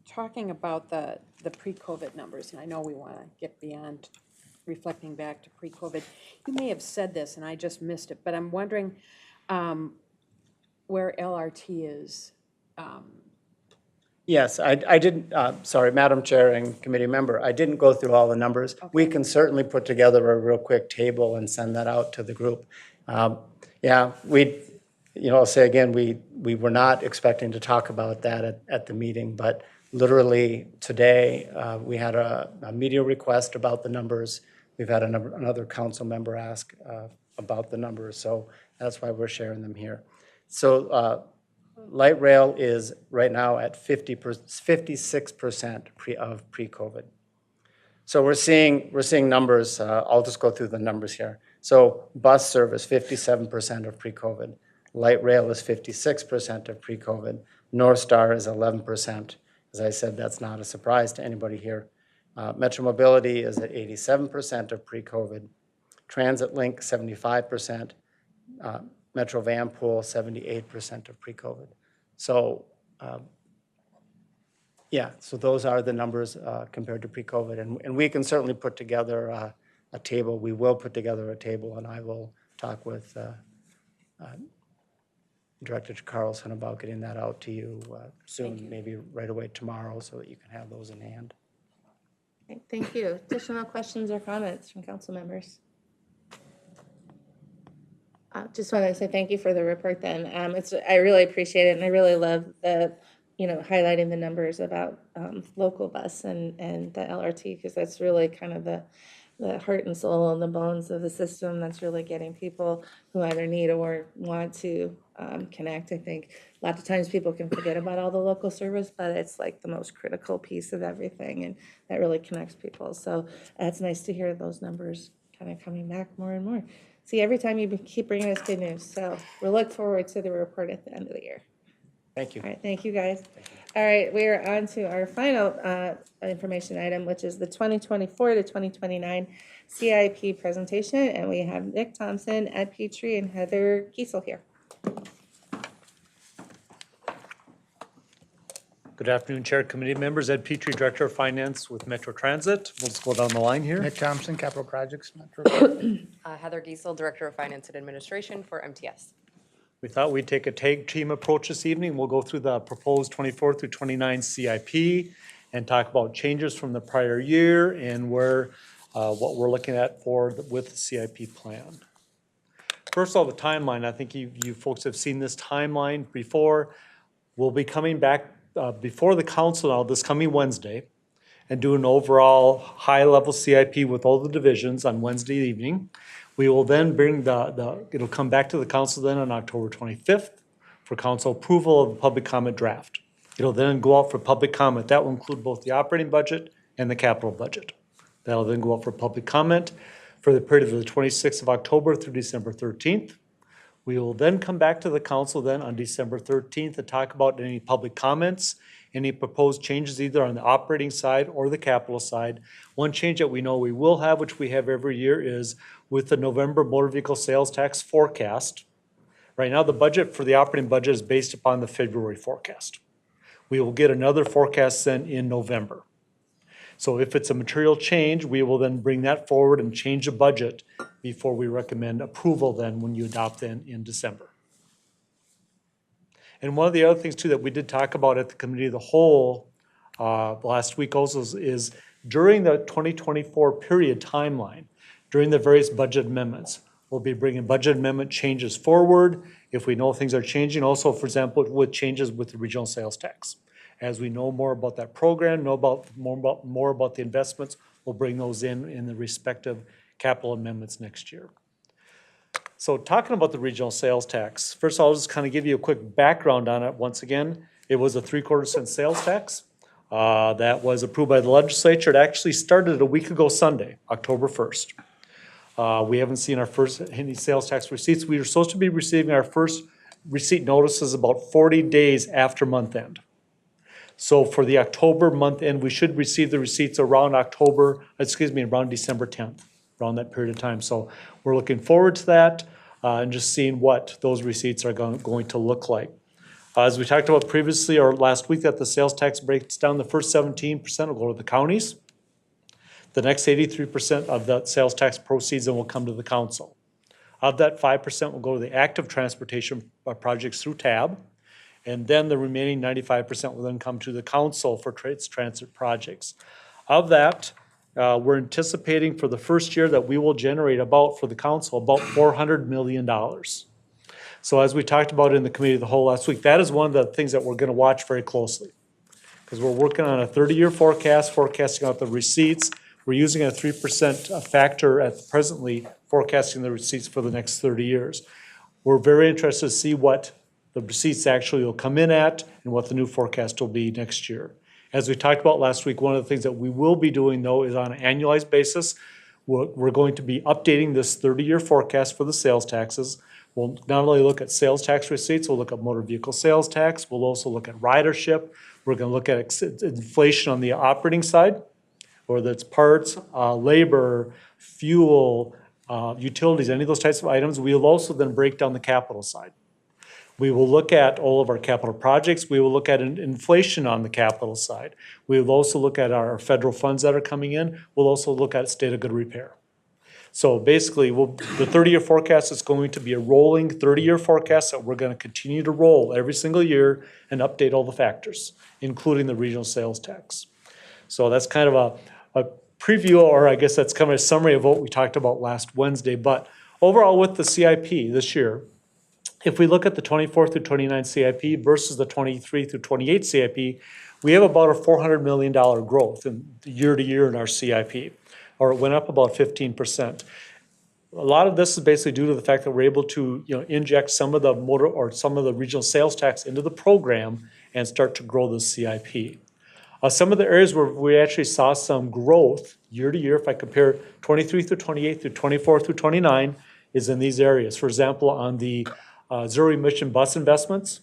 talking about the pre-COVID numbers, and I know we want to get beyond reflecting back to pre-COVID, you may have said this and I just missed it, but I'm wondering where LRT is. Yes, I didn't, sorry, Madam Chair and committee member, I didn't go through all the numbers. Okay. We can certainly put together a real quick table and send that out to the group. Yeah, I'll say again, we were not expecting to talk about that at the meeting, but literally today we had a media request about the numbers. We've had another council member ask about the numbers, so that's why we're sharing them here. So light rail is right now at 56% of pre-COVID. So we're seeing numbers. I'll just go through the numbers here. So bus service, 57% of pre-COVID. Light rail is 56% of pre-COVID. North Star is 11%. As I said, that's not a surprise to anybody here. Metro Mobility is at 87% of pre-COVID. Transit Link, 75%. Metro Van Pool, 78% of pre-COVID. So, yeah, so those are the numbers compared to pre-COVID. And we can certainly put together a table. We will put together a table, and I will talk with Director Carlson about getting that out to you soon, maybe right away tomorrow, so that you can have those in hand. Okay, thank you. Additional questions or comments from council members? Just want to say thank you for the report then. I really appreciate it, and I really love the highlighting the numbers about local bus and the LRT, because that's really kind of the heart and soul and the bones of the system that's really getting people who either need or want to connect. I think a lot of times people can forget about all the local service, but it's like the most critical piece of everything, and that really connects people. So it's nice to hear those numbers kind of coming back more and more. See, every time you keep bringing us good news, so we look forward to the report at the end of the year. Thank you. All right, thank you, guys. All right, we are on to our final information item, which is the 2024 to 2029 CIP presentation, and we have Nick Thompson, Ed Petrie, and Heather Kiesel here. Good afternoon, Chair, committee members. Ed Petrie, Director of Finance with Metro Transit. We'll just go down the line here. Nick Thompson, Capital Projects, Metro. Heather Giesel, Director of Finance and Administration for MTS. We thought we'd take a tag team approach this evening. We'll go through the proposed 24 through 29 CIP and talk about changes from the prior year and where what we're looking at with the CIP plan. First of all, the timeline. I think you folks have seen this timeline before. We'll be coming back before the council now this coming Wednesday and do an overall high-level CIP with all the divisions on Wednesday evening. We will then bring it'll come back to the council then on October 25th for council approval of the public comment draft. It'll then go out for public comment. That will include both the operating budget and the capital budget. That'll then go out for public comment for the period of the 26th of October through December 13th. We will then come back to the council then on December 13th to talk about any public comments, any proposed changes either on the operating side or the capital side. One change that we know we will have, which we have every year, is with the November motor vehicle sales tax forecast. Right now, the budget for the operating budget is based upon the February forecast. We will get another forecast then in November. So if it's a material change, we will then bring that forward and change the budget before we recommend approval then when you adopt then in December. And one of the other things too that we did talk about at the committee of the whole last week also is during the 2024 period timeline, during the various budget amendments, we'll be bringing budget amendment changes forward if we know things are changing. Also, for example, with changes with the regional sales tax. As we know more about that program, more about the investments, we'll bring those in the respective capital amendments next year. So talking about the regional sales tax, first of all, I'll just kind of give you a quick background on it. Once again, it was a 3/4 cent sales tax that was approved by the legislature. It actually started a week ago Sunday, October 1st. We haven't seen our first any sales tax receipts. We were supposed to be receiving our first receipt notices about 40 days after month end. So for the October month end, we should receive the receipts around around December 10th, around that period of time. So we're looking forward to that and just seeing what those receipts are going to look like. As we talked about previously or last week, that the sales tax breaks down, the first 17% will go to the counties. The next 83% of that sales tax proceeds then will come to the council. Of that, 5% will go to the active transportation projects through TAB. And then the remaining 95% will then come to the council for transit projects. Of that, we're anticipating for the first year that we will generate for the council, about $400 million. So as we talked about in the committee of the whole last week, that is one of the things that we're going to watch very closely. Because we're working on a 30-year forecast, forecasting out the receipts. We're using a 3% factor at presently forecasting the receipts for the next 30 years. We're very interested to see what the receipts actually will come in at and what the new forecast will be next year. As we talked about last week, one of the things that we will be doing though is on an annualized basis, we're going to be updating this 30-year forecast for the sales taxes. We'll not only look at sales tax receipts, we'll look at motor vehicle sales tax, we'll also look at ridership, we're going to look at inflation on the operating side, whether it's parts, labor, fuel, utilities, any of those types of items. We'll also then break down the capital side. We will look at all of our capital projects. We will look at inflation on the capital side. We will also look at our federal funds that are coming in. We'll also look at state of good repair. So basically, the 30-year forecast is going to be a rolling 30-year forecast that we're going to continue to roll every single year and update all the factors, including the regional sales tax. So that's kind of a preview, or I guess that's kind of a summary of what we talked about last Wednesday. But overall with the CIP this year, If we look at the 24 through 29 CIP versus the 23 through 28 CIP, we have about a $400 million growth in year to year in our CIP, or it went up about 15%. A lot of this is basically due to the fact that we're able to, inject some of the motor or some of the regional sales tax into the program and start to grow the CIP. Some of the areas where we actually saw some growth year to year, if I compare 23 through 28 through 24 through 29, is in these areas. For example, on the zero emission bus investments,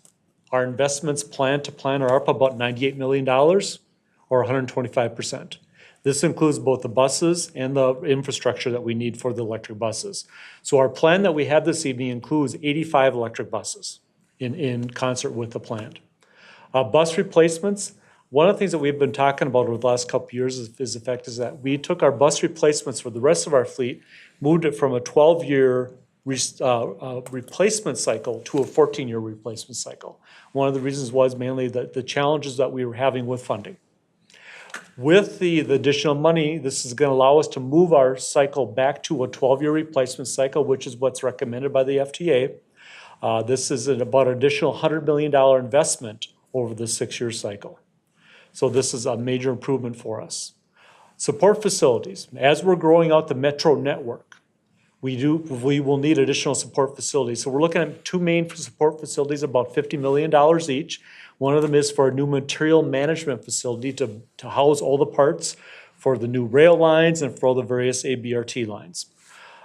our investments plan are up about $98 million or 125%. This includes both the buses and the infrastructure that we need for the electric buses. So our plan that we have this evening includes 85 electric buses in concert with the plan. Bus replacements, one of the things that we've been talking about over the last couple of years is the fact is that we took our bus replacements for the rest of our fleet, moved it from a 12-year replacement cycle to a 14-year replacement cycle. One of the reasons was mainly the challenges that we were having with funding. With the additional money, this is going to allow us to move our cycle back to a 12-year replacement cycle, which is what's recommended by the FTA. This is about an additional $100 million investment over the 6-year cycle. So this is a major improvement for us. Support facilities. As we're growing out the metro network, we will need additional support facilities. So we're looking at 2 main support facilities, about $50 million each. One of them is for a new material management facility to house all the parts for the new rail lines and for all the various ABRT lines.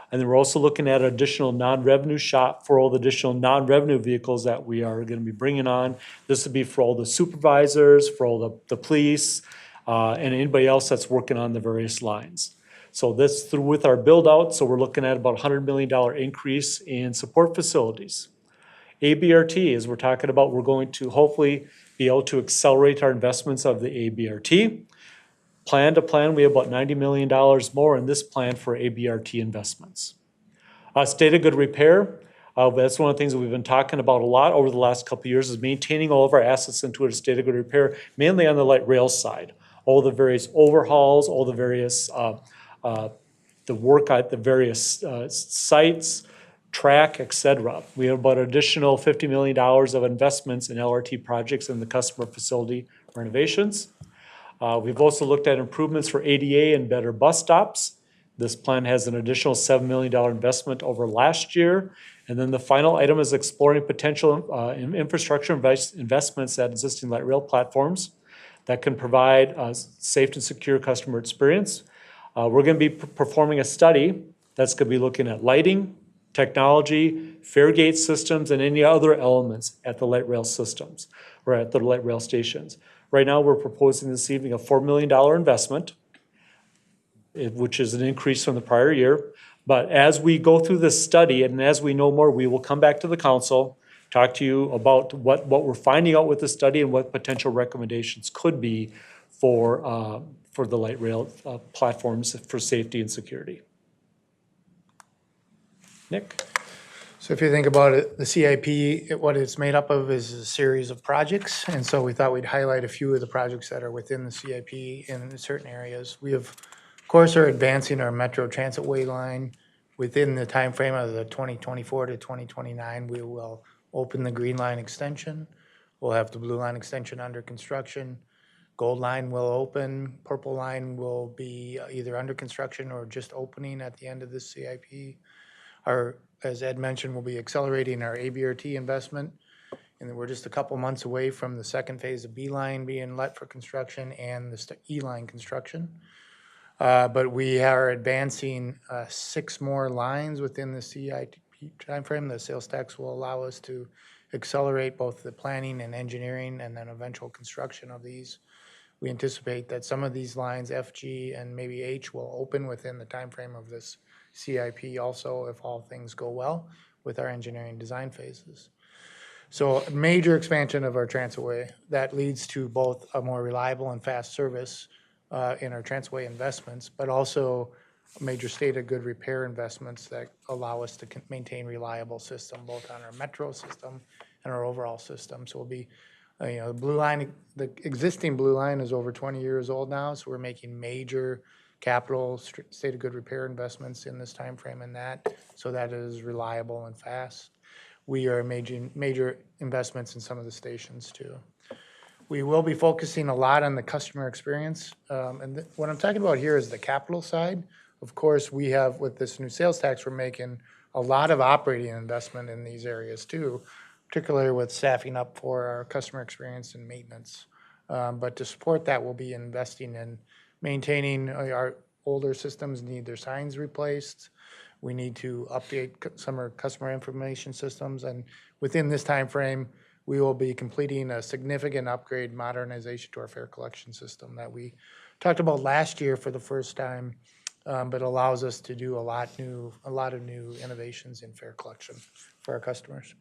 And then we're also looking at an additional non-revenue shop for all the additional non-revenue vehicles that we are going to be bringing on. This would be for all the supervisors, for all the police, and anybody else that's working on the various lines. So this through with our build out, so we're looking at about a $100 million increase in support facilities. ABRT, as we're talking about, we're going to hopefully be able to accelerate our investments of the ABRT. Plan to plan, we have about $90 million more in this plan for ABRT investments. State of good repair, that's one of the things that we've been talking about a lot over the last couple of years is maintaining all of our assets into a state of good repair, mainly on the light rail side. All the various overhauls, all the various, the work at the various sites, track, et cetera. We have about an additional $50 million of investments in LRT projects in the customer facility renovations. We've also looked at improvements for ADA and better bus stops. This plan has an additional $7 million investment over last year. And then the final item is exploring potential infrastructure investments at existing light rail platforms that can provide safe and secure customer experience. We're going to be performing a study that's going to be looking at lighting, technology, fare gate systems, and any other elements at the light rail systems or at the light rail stations. Right now, we're proposing this evening a $4 million investment, which is an increase from the prior year. But as we go through this study and as we know more, we will come back to the council, talk to you about what we're finding out with the study and what potential recommendations could be for the light rail platforms for safety and security. Nick? So if you think about it, the CIP, what it's made up of is a series of projects. And so we thought we'd highlight a few of the projects that are within the CIP in certain areas. We have, of course, are advancing our Metro Transitway line within the time frame of the 2024 to 2029. We will open the Green Line extension. We'll have the Blue Line extension under construction. Gold Line will open. Purple Line will be either under construction or just opening at the end of this CIP. As Ed mentioned, we'll be accelerating our ABRT investment. And then we're just a couple months away from the second phase of B Line being let for construction and the E Line construction. But we are advancing 6 more lines within the CIP timeframe. The sales tax will allow us to accelerate both the planning and engineering and then eventual construction of these. We anticipate that some of these lines, F, G, and maybe H, will open within the timeframe of this CIP also if all things go well with our engineering design phases. So a major expansion of our transitway that leads to both a more reliable and fast service in our transitway investments, but also a major state of good repair investments that allow us to maintain reliable system both on our metro system and our overall system. So we'll be, the Blue Line, the existing Blue Line is over 20 years old now, so we're making major capital state of good repair investments in this time frame and that, so that it is reliable and fast. we are making major investments in some of the stations too. We will be focusing a lot on the customer experience. What I'm talking about here is the capital side. Of course, we have, with this new sales tax, we're making a lot of operating investment in these areas too, particularly with staffing up for our customer experience and maintenance. But to support that, we'll be investing in maintaining our older systems, need their signs replaced. We need to update some of our customer information systems. And within this time frame, we will be completing a significant upgrade modernization to our fare collection system that we talked about last year for the first time, but allows us to do a lot of new innovations in fare collection for our customers.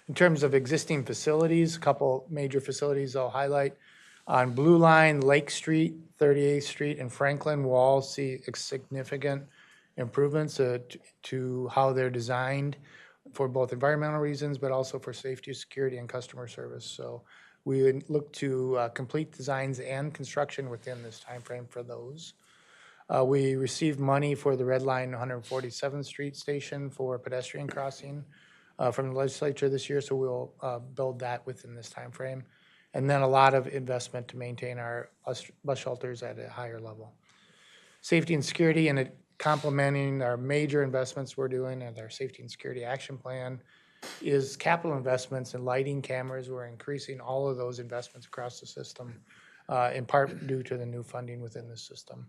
In terms of existing facilities, a couple major facilities I'll highlight. On Blue Line, Lake Street, 38th Street, and Franklin, we'll all see significant improvements to how they're designed for both environmental reasons, but also for safety, security, and customer service. So we would look to complete designs and construction within this timeframe for those. We received money for the Red Line 147th Street station for pedestrian crossing from the legislature this year, so we'll build that within this timeframe. And then a lot of investment to maintain our bus shelters at a higher level. Safety and security, and complementing our major investments we're doing and our safety and security action plan is capital investments in lighting, cameras. We're increasing all of those investments across the system, in part due to the new funding within the system.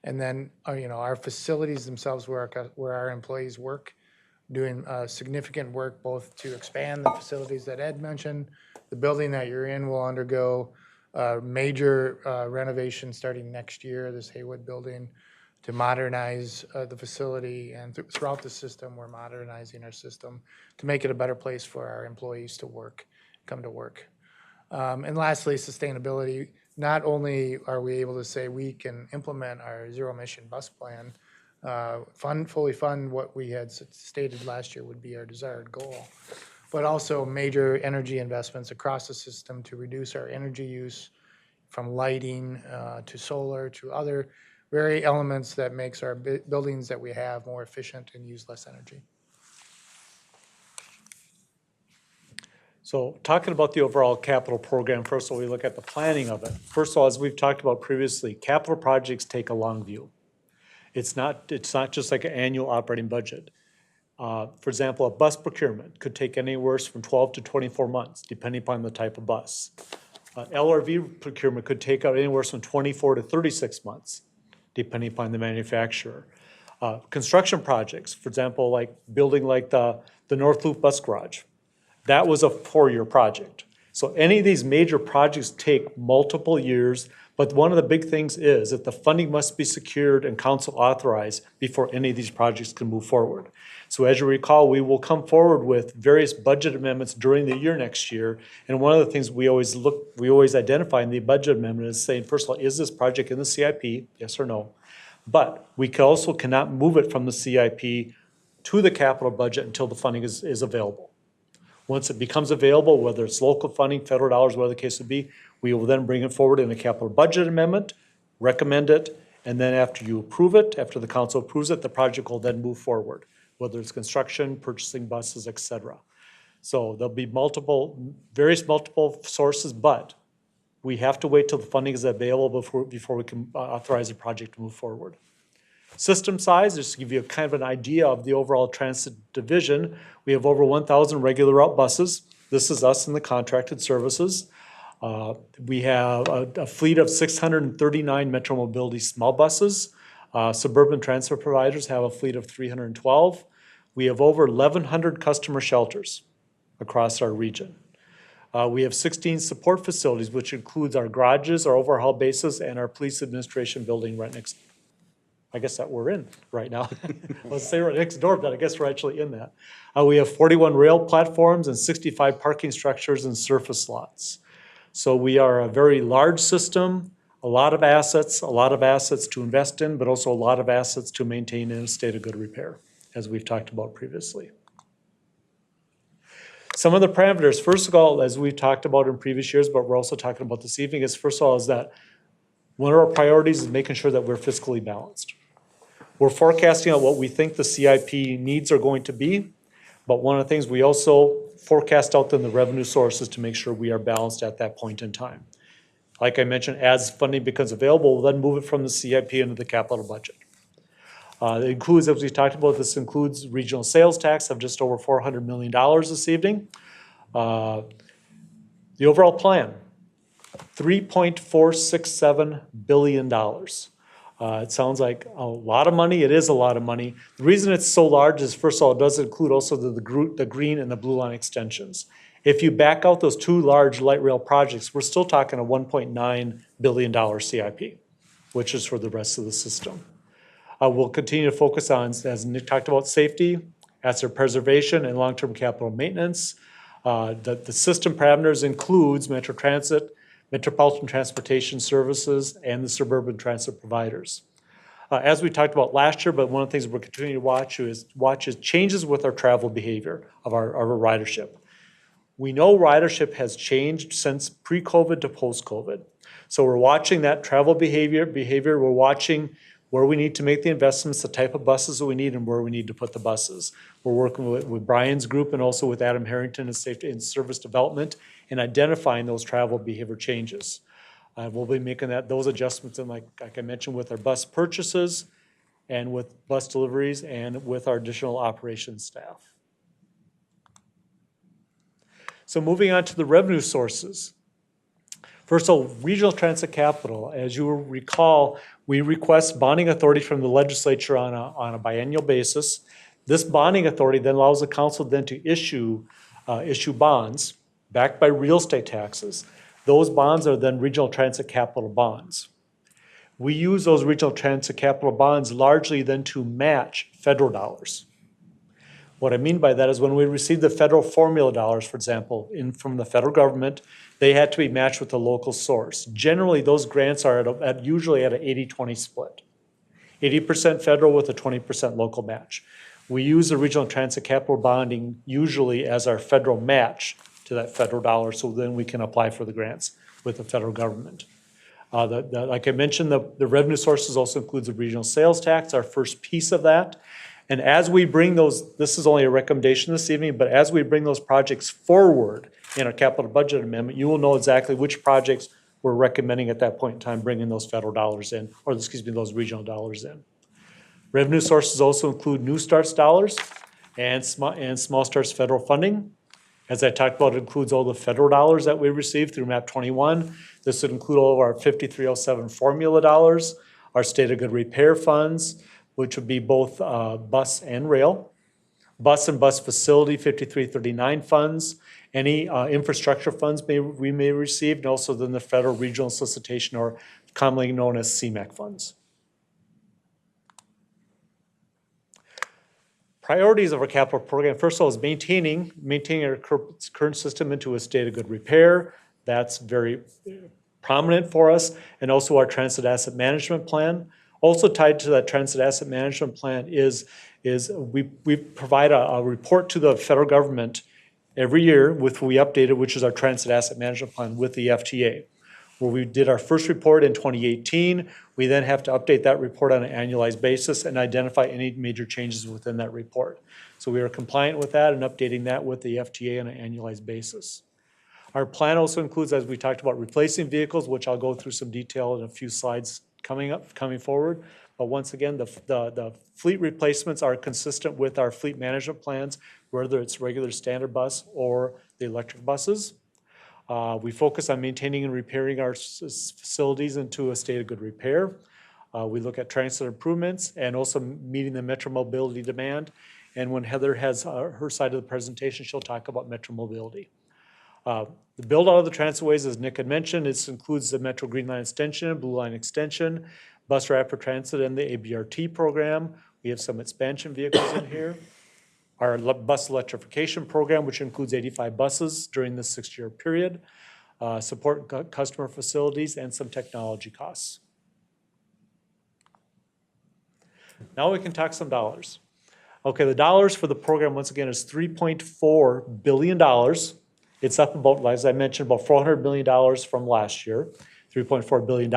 And then, our facilities themselves where our employees work, doing significant work both to expand the facilities that Ed mentioned. The building that you're in will undergo major renovation starting next year, this Haywood building, to modernize the facility. And throughout the system, we're modernizing our system to make it a better place for our employees to come to work. And lastly, sustainability. Not only are we able to say we can implement our zero-emission bus plan, fully fund what we had stated last year would be our desired goal, but also major energy investments across the system to reduce our energy use from lighting to solar to other very elements that makes our buildings that we have more efficient and use less energy. So talking about the overall capital program, first of all, we look at the planning of it. First of all, as we've talked about previously, capital projects take a long view. It's not just like an annual operating budget. For example, a bus procurement could take anywhere from 12 to 24 months, depending upon the type of bus. LRV procurement could take out anywhere from 24 to 36 months, depending upon the manufacturer. Construction projects, for example, like building like the North Loop Bus Garage, that was a 4-year project. So any of these major projects take multiple years, but one of the big things is that the funding must be secured and council authorized before any of these projects can move forward. So as you recall, we will come forward with various budget amendments during the year next year. And one of the things we always identify in the budget amendment is saying, first of all, is this project in the CIP? Yes or no? But we also cannot move it from the CIP to the capital budget until the funding is available. Once it becomes available, whether it's local funding, federal dollars, whatever the case would be, we will then bring it forward in a capital budget amendment, recommend it, and then after you approve it, after the council approves it, the project will then move forward, whether it's construction, purchasing buses, et cetera. So there'll be various multiple sources, but we have to wait till the funding is available before we can authorize the project to move forward. System size, just to give you kind of an idea of the overall transit division, we have over 1,000 regular route buses. This is us in the contracted services. We have a fleet of 639 Metro Mobility small buses. Suburban transit providers have a fleet of 312. We have over 1,100 customer shelters across our region. We have 16 support facilities, which includes our garages, our overhaul bases, and our police administration building right next. I guess that we're in right now. Let's say right next door, but I guess we're actually in that. We have 41 rail platforms and 65 parking structures and surface lots. So we are a very large system, a lot of assets to invest in, but also a lot of assets to maintain in a state of good repair, as we've talked about previously. Some of the parameters, first of all, as we've talked about in previous years, but we're also talking about this evening, is first of all is that one of our priorities is making sure that we're fiscally balanced. We're forecasting out what we think the CIP needs are going to be, But one of the things we also forecast out then the revenue sources to make sure we are balanced at that point in time. Like I mentioned, as funding becomes available, we'll then move it from the CIP into the capital budget. It includes, as we talked about, this includes regional sales tax of just over $400 million this evening. The overall plan, $3.467 billion. It sounds like a lot of money. It is a lot of money. The reason it's so large is, first of all, it does include also the green and the blue line extensions. If you back out those two large light rail projects, we're still talking a $1.9 billion CIP, which is for the rest of the system. We'll continue to focus on, as Nick talked about, safety, asset preservation, and long-term capital maintenance. The system parameters includes Metro Transit, Metropolitan Transportation Services, and the suburban transit providers. As we talked about last year, but one of the things we're continuing to watch is changes with our travel behavior of our ridership. We know ridership has changed since pre-COVID to post-COVID. So we're watching that travel behavior. We're watching where we need to make the investments, the type of buses that we need, and where we need to put the buses. We're working with Brian's group and also with Adam Harrington and Safety and Service Development in identifying those travel behavior changes. We'll be making those adjustments, and like I mentioned, with our bus purchases and with bus deliveries and with our additional operations staff. So moving on to the revenue sources. First of all, regional transit capital. As you will recall, we request bonding authority from the legislature on a biennial basis. This bonding authority then allows the council then to issue bonds backed by real estate taxes. Those bonds are then regional transit capital bonds. We use those regional transit capital bonds largely then to match federal dollars. What I mean by that is when we receive the federal formula dollars, for example, from the federal government, they had to be matched with a local source. Generally, those grants are usually at an 80-20 split. 80% federal with a 20% local match. We use the regional transit capital bonding usually as our federal match to that federal dollar, so then we can apply for the grants with the federal government. Like I mentioned, the revenue sources also includes the regional sales tax, our first piece of that. And as we bring those, this is only a recommendation this evening, but as we bring those projects forward in our capital budget amendment, you will know exactly which projects we're recommending at that point in time bringing those federal dollars in, or excuse me, those regional dollars in. Revenue sources also include New Starts dollars and Small Starts federal funding. As I talked about, it includes all the federal dollars that we received through MAP 21. This would include all of our 5307 formula dollars, our state of good repair funds, which would be both bus and rail, bus and bus facility 5339 funds, any infrastructure funds we may receive, and also then the federal regional solicitation, or commonly known as CMAQ funds. Priorities of our capital program, first of all, is maintaining our current system into a state of good repair. That's very prominent for us, and also our transit asset management plan. Also tied to that transit asset management plan is we provide a report to the federal government every year we updated, which is our transit asset management plan with the FTA. Where we did our first report in 2018, we then have to update that report on an annualized basis and identify any major changes within that report. So we are compliant with that and updating that with the FTA on an annualized basis. Our plan also includes, as we talked about, replacing vehicles, which I'll go through some detail in a few slides coming forward. But once again, the fleet replacements are consistent with our fleet management plans, whether it's regular standard bus or the electric buses. We focus on maintaining and repairing our facilities into a state of good repair. We look at transit improvements and also meeting the metro mobility demand. And when Heather has her side of the presentation, she'll talk about metro mobility. The build out of the transitways, as Nick had mentioned, this includes the Metro Green Line Extension, Blue Line Extension, Bus Rapid Transit, and the ABRT program. We have some expansion vehicles in here. Our bus electrification program, which includes 85 buses during this 6-year period, support customer facilities, and some technology costs. Now we can talk some dollars. Okay, the dollars for the program, once again, is $3.4 billion. It's up about, as I mentioned, about $400 million from last year, $3.4 billion.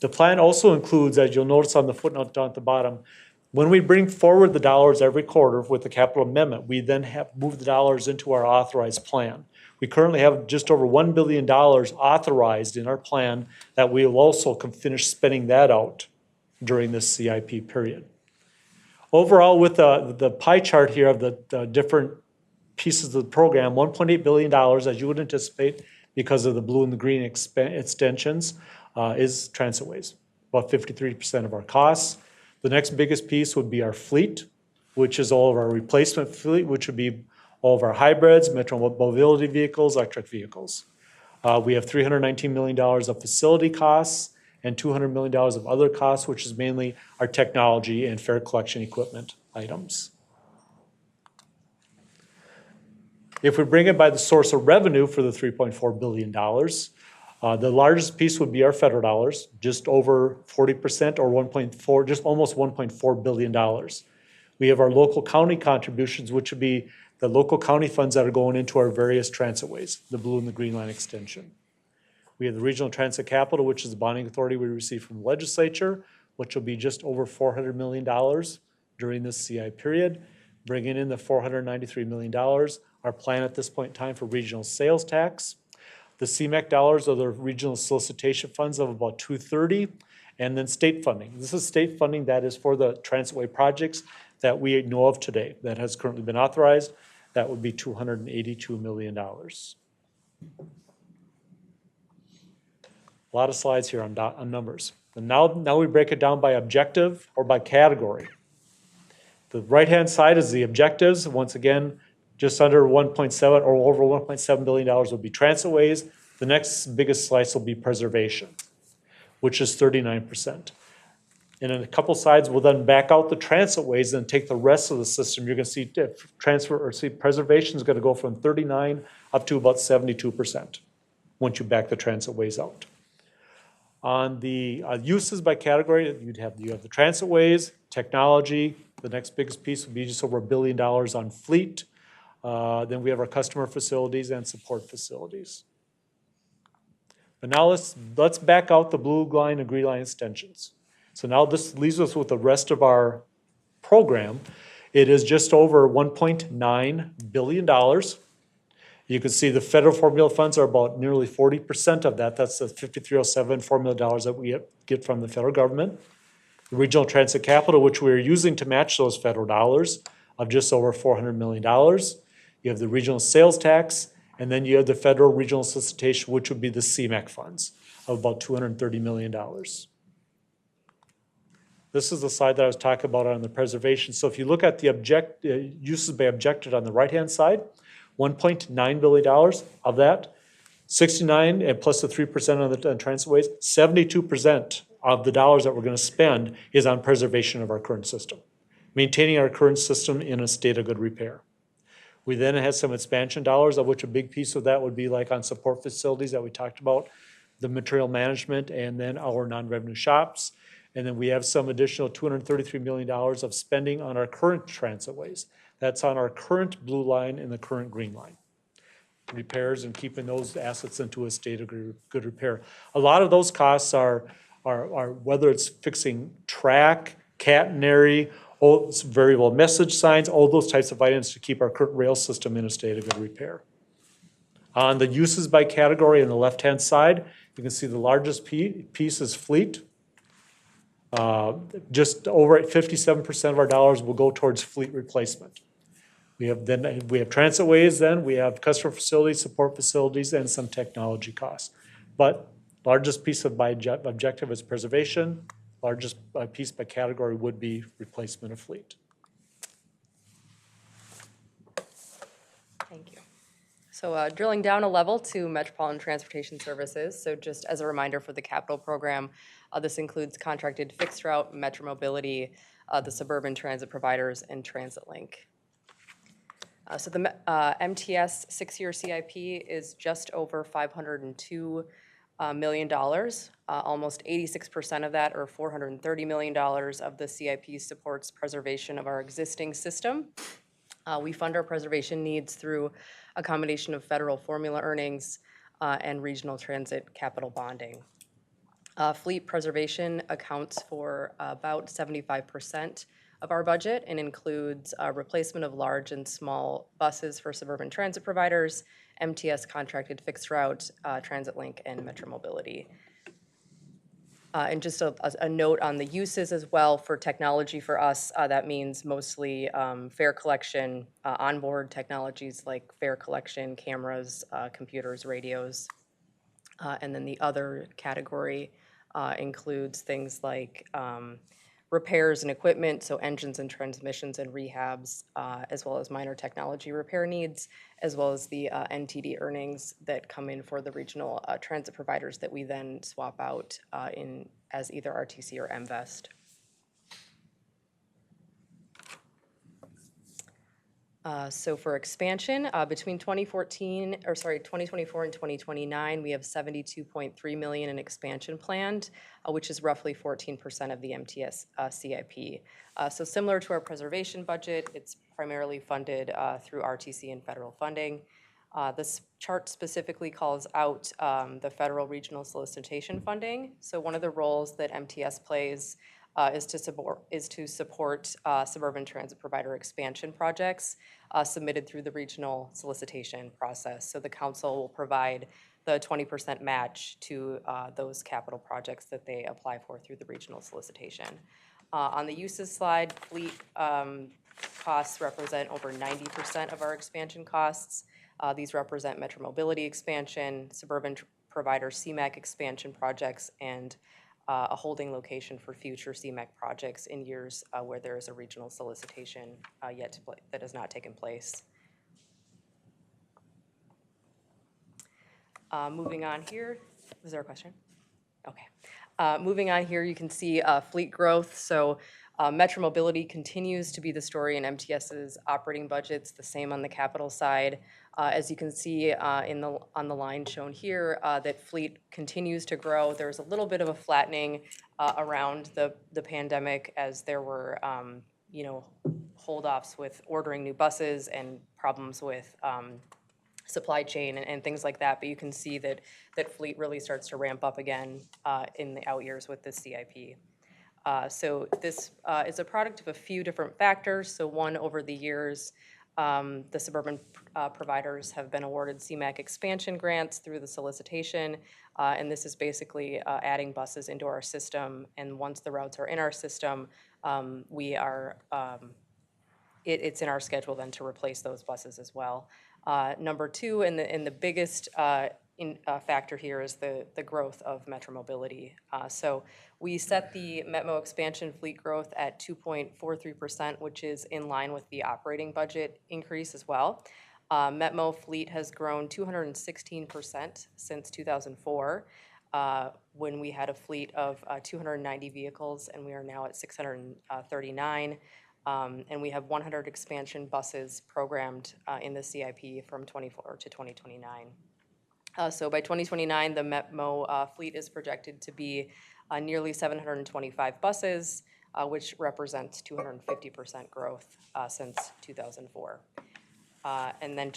The plan also includes, as you'll notice on the footnote down at the bottom, When we bring forward the dollars every quarter with the capital amendment, we then have moved the dollars into our authorized plan. We currently have just over $1 billion authorized in our plan that we will also finish spending that out during this CIP period. Overall, with the pie chart here of the different pieces of the program, $1.8 billion, as you would anticipate, because of the blue and the green extensions, is transitways, about 53% of our costs. The next biggest piece would be our fleet, which is all of our replacement fleet, which would be all of our hybrids, metro mobility vehicles, electric vehicles. We have $319 million of facility costs and $200 million of other costs, which is mainly our technology and fare collection equipment items. If we bring it by the source of revenue for the $3.4 billion, the largest piece would be our federal dollars, just over 40% or 1.4, just almost $1.4 billion. We have our local county contributions, which would be the local county funds that are going into our various transitways, the blue and the green line extension. We have the regional transit capital, which is the bonding authority we receive from the legislature, which will be just over $400 million during this CI period, bringing in the $493 million. Our plan at this point in time for regional sales tax. The CMAQ dollars are the regional solicitation funds of about $230, and then state funding. This is state funding that is for the transitway projects that we know of today that has currently been authorized. That would be $282 million. A lot of slides here on numbers. And now we break it down by objective or by category. The right-hand side is the objectives. Once again, just under 1.7 or over $1.7 billion will be transitways. The next biggest slice will be preservation, which is 39%. And in a couple slides, we'll then back out the transitways and take the rest of the system. You're going to see preservation is going to go from 39 up to about 72% once you back the transitways out. On the uses by category, you have the transitways, technology. The next biggest piece would be just over $1 billion on fleet. Then we have our customer facilities and support facilities. But now let's back out the blue line and green line extensions. So now this leaves us with the rest of our program. It is just over $1.9 billion. You can see the federal formula funds are about nearly 40% of that. That's the 5307 formula dollars that we get from the federal government. The regional transit capital, which we're using to match those federal dollars, of just over $400 million. You have the regional sales tax, and then you have the federal regional solicitation, which would be the CMAQ funds of about $230 million. This is the slide that I was talking about on the preservation. So if you look at the uses by objective on the right-hand side, $1.9 billion of that, 69 and plus the 3% on the transitways, 72% of the dollars that we're going to spend is on preservation of our current system, maintaining our current system in a state of good repair. We then have some expansion dollars, of which a big piece of that would be like on support facilities that we talked about, the material management, and then our non-revenue shops. And then we have some additional $233 million of spending on our current transitways. That's on our current blue line and the current green line. Repairs and keeping those assets into a state of good repair. A lot of those costs are whether it's fixing track, catenary, variable message signs, all those types of items to keep our current rail system in a state of good repair. On the uses by category on the left-hand side, you can see the largest piece is fleet. Just over 57% of our dollars will go towards fleet replacement. We have transitways, then we have customer facilities, support facilities, and some technology costs. But largest piece of by objective is preservation. Largest piece by category would be replacement of fleet. Thank you. So drilling down a level to Metropolitan Transportation Services. So just as a reminder for the capital program, this includes contracted fixed route, Metro Mobility, the suburban transit providers, and TransitLink. So the MTS 6-year CIP is just over $502 million. Almost 86% of that, or $430 million of the CIP supports preservation of our existing system. We fund our preservation needs through a combination of federal formula earnings and regional transit capital bonding. Fleet preservation accounts for about 75% of our budget and includes replacement of large and small buses for suburban transit providers, MTS contracted fixed route, Transit Link, and Metro Mobility. And just a note on the uses as well for technology for us, that means mostly fare collection, onboard technologies like fare collection, cameras, computers, radios. And then the other category includes things like repairs and equipment, so engines and transmissions and rehabs, as well as minor technology repair needs, as well as the NTD earnings that come in for the regional transit providers that we then swap out as either RTC or MVEST. So for expansion, between 2024 and 2029, we have $72.3 million in expansion planned, which is roughly 14% of the MTS CIP. So similar to our preservation budget, it's primarily funded through RTC and federal funding. This chart specifically calls out the federal regional solicitation funding. So one of the roles that MTS plays is to support suburban transit provider expansion projects submitted through the regional solicitation process. So the council will provide the 20% match to those capital projects that they apply for through the regional solicitation. On the uses slide, fleet costs represent over 90% of our expansion costs. These represent Metro Mobility expansion, suburban provider CMAQ expansion projects, and a holding location for future CMAQ projects in years where there is a regional solicitation that has not taken place. Moving on here, was there a question? Okay. Moving on here, you can see fleet growth. So Metro Mobility continues to be the story in MTS's operating budgets, the same on the capital side. As you can see on the line shown here, that fleet continues to grow. There's a little bit of a flattening around the pandemic as there were hold-offs with ordering new buses and problems with supply chain and things like that. But you can see that fleet really starts to ramp up again in the out years with this CIP. So this is a product of a few different factors. So one, over the years, the suburban providers have been awarded CMAQ expansion grants through the solicitation, and this is basically adding buses into our system. And once the routes are in our system, it's in our schedule then to replace those buses as well. Number two, and the biggest factor here is the growth of Metro Mobility. So we set the Metmo expansion fleet growth at 2.43%, which is in line with the operating budget increase as well. Metmo fleet has grown 216% since 2004, when we had a fleet of 290 vehicles, and we are now at 639. And we have 100 expansion buses programmed in the CIP from 24 to 2029. So by 2029, the Metmo fleet is projected to be nearly 725 buses, which represents 250% growth since 2004. And then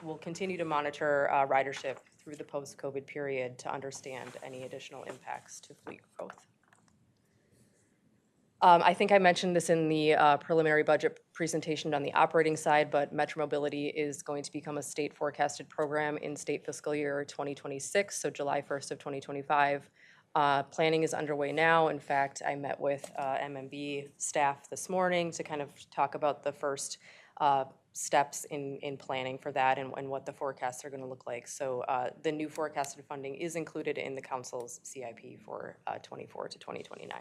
we'll continue to monitor ridership through the post-COVID period to understand any additional impacts to fleet growth. I think I mentioned this in the preliminary budget presentation on the operating side, but Metro Mobility is going to become a state forecasted program in state fiscal year 2026, so July 1st of 2025. Planning is underway now. In fact, I met with MMB staff this morning to kind of talk about the first steps in planning for that and what the forecasts are going to look like. So the new forecasted funding is included in the council's CIP for 24 to 2029.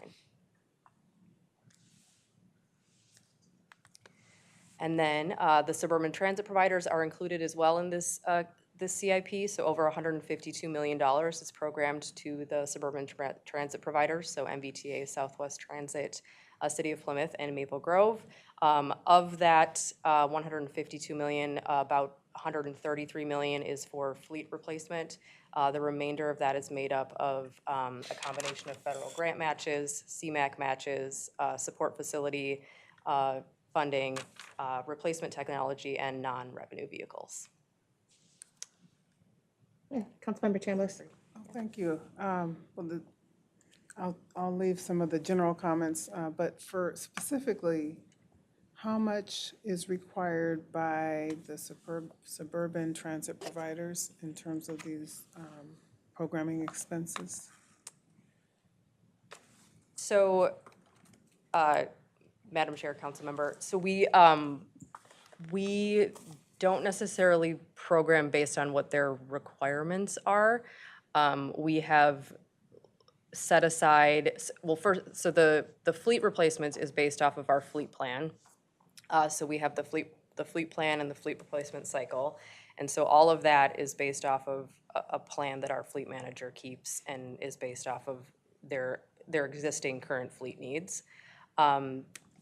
And then the suburban transit providers are included as well in this CIP. So over $152 million is programmed to the suburban transit providers, so MVTA, Southwest Transit, City of Plymouth, and Maple Grove. Of that $152 million, about $133 million is for fleet replacement. The remainder of that is made up of a combination of federal grant matches, CMAQ matches, support facility funding, replacement technology, and non-revenue vehicles. Yeah, Councilmember Chambliss. Oh, thank you. I'll leave some of the general comments, but for specifically how much is required by the suburban transit providers in terms of these programming expenses? So, Madam Chair, Council Member, so we don't necessarily program based on what their requirements are. We have set aside, well, first, so the fleet replacements is based off of our fleet plan. So we have the fleet plan and the fleet replacement cycle. And so all of that is based off of a plan that our fleet manager keeps and is based off of their existing current fleet needs.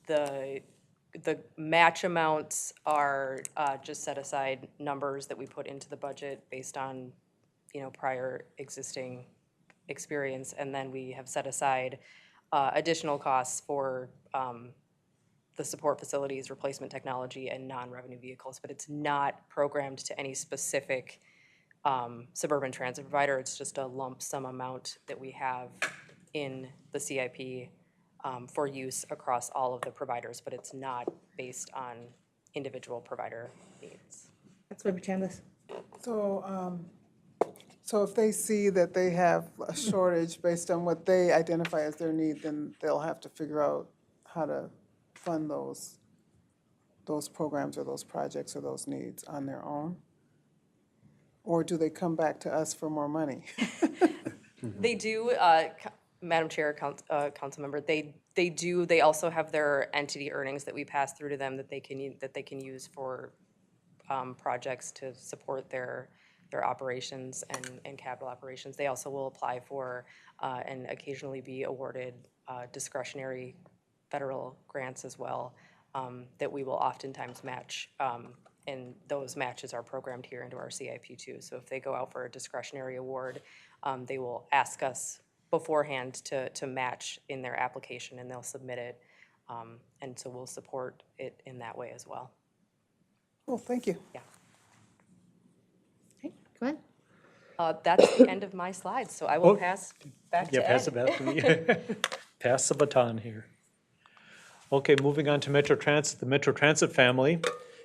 The match amounts are just set aside numbers that we put into the budget based on, prior existing experience, and then we have set aside additional costs for the support facilities, replacement technology, and non-revenue vehicles, but it's not programmed to any specific suburban transit provider. It's just a lump sum amount that we have in the CIP for use across all of the providers, but it's not based on individual provider needs. Councilmember Chambliss. So if they see that they have a shortage based on what they identify as their need, then they'll have to figure out how to fund those programs or those projects or those needs on their own? Or do they come back to us for more money? They do, Madam Chair, Council Member, they also have their entity earnings that we pass through to them that they can use for projects to support their operations and capital operations. They also will apply for and occasionally be awarded discretionary federal grants as well that we will oftentimes match, and those matches are programmed here into our CIP too. So if they go out for a discretionary award, they will ask us beforehand to match in their application, and they'll submit it, and so we'll support it in that way as well. Well, thank you. Yeah. Okay, go ahead. That's the end of my slides, so I will pass back to Ed. Pass it back to me. Pass the baton here. Okay, moving on to Metro Transit. The Metro Transit family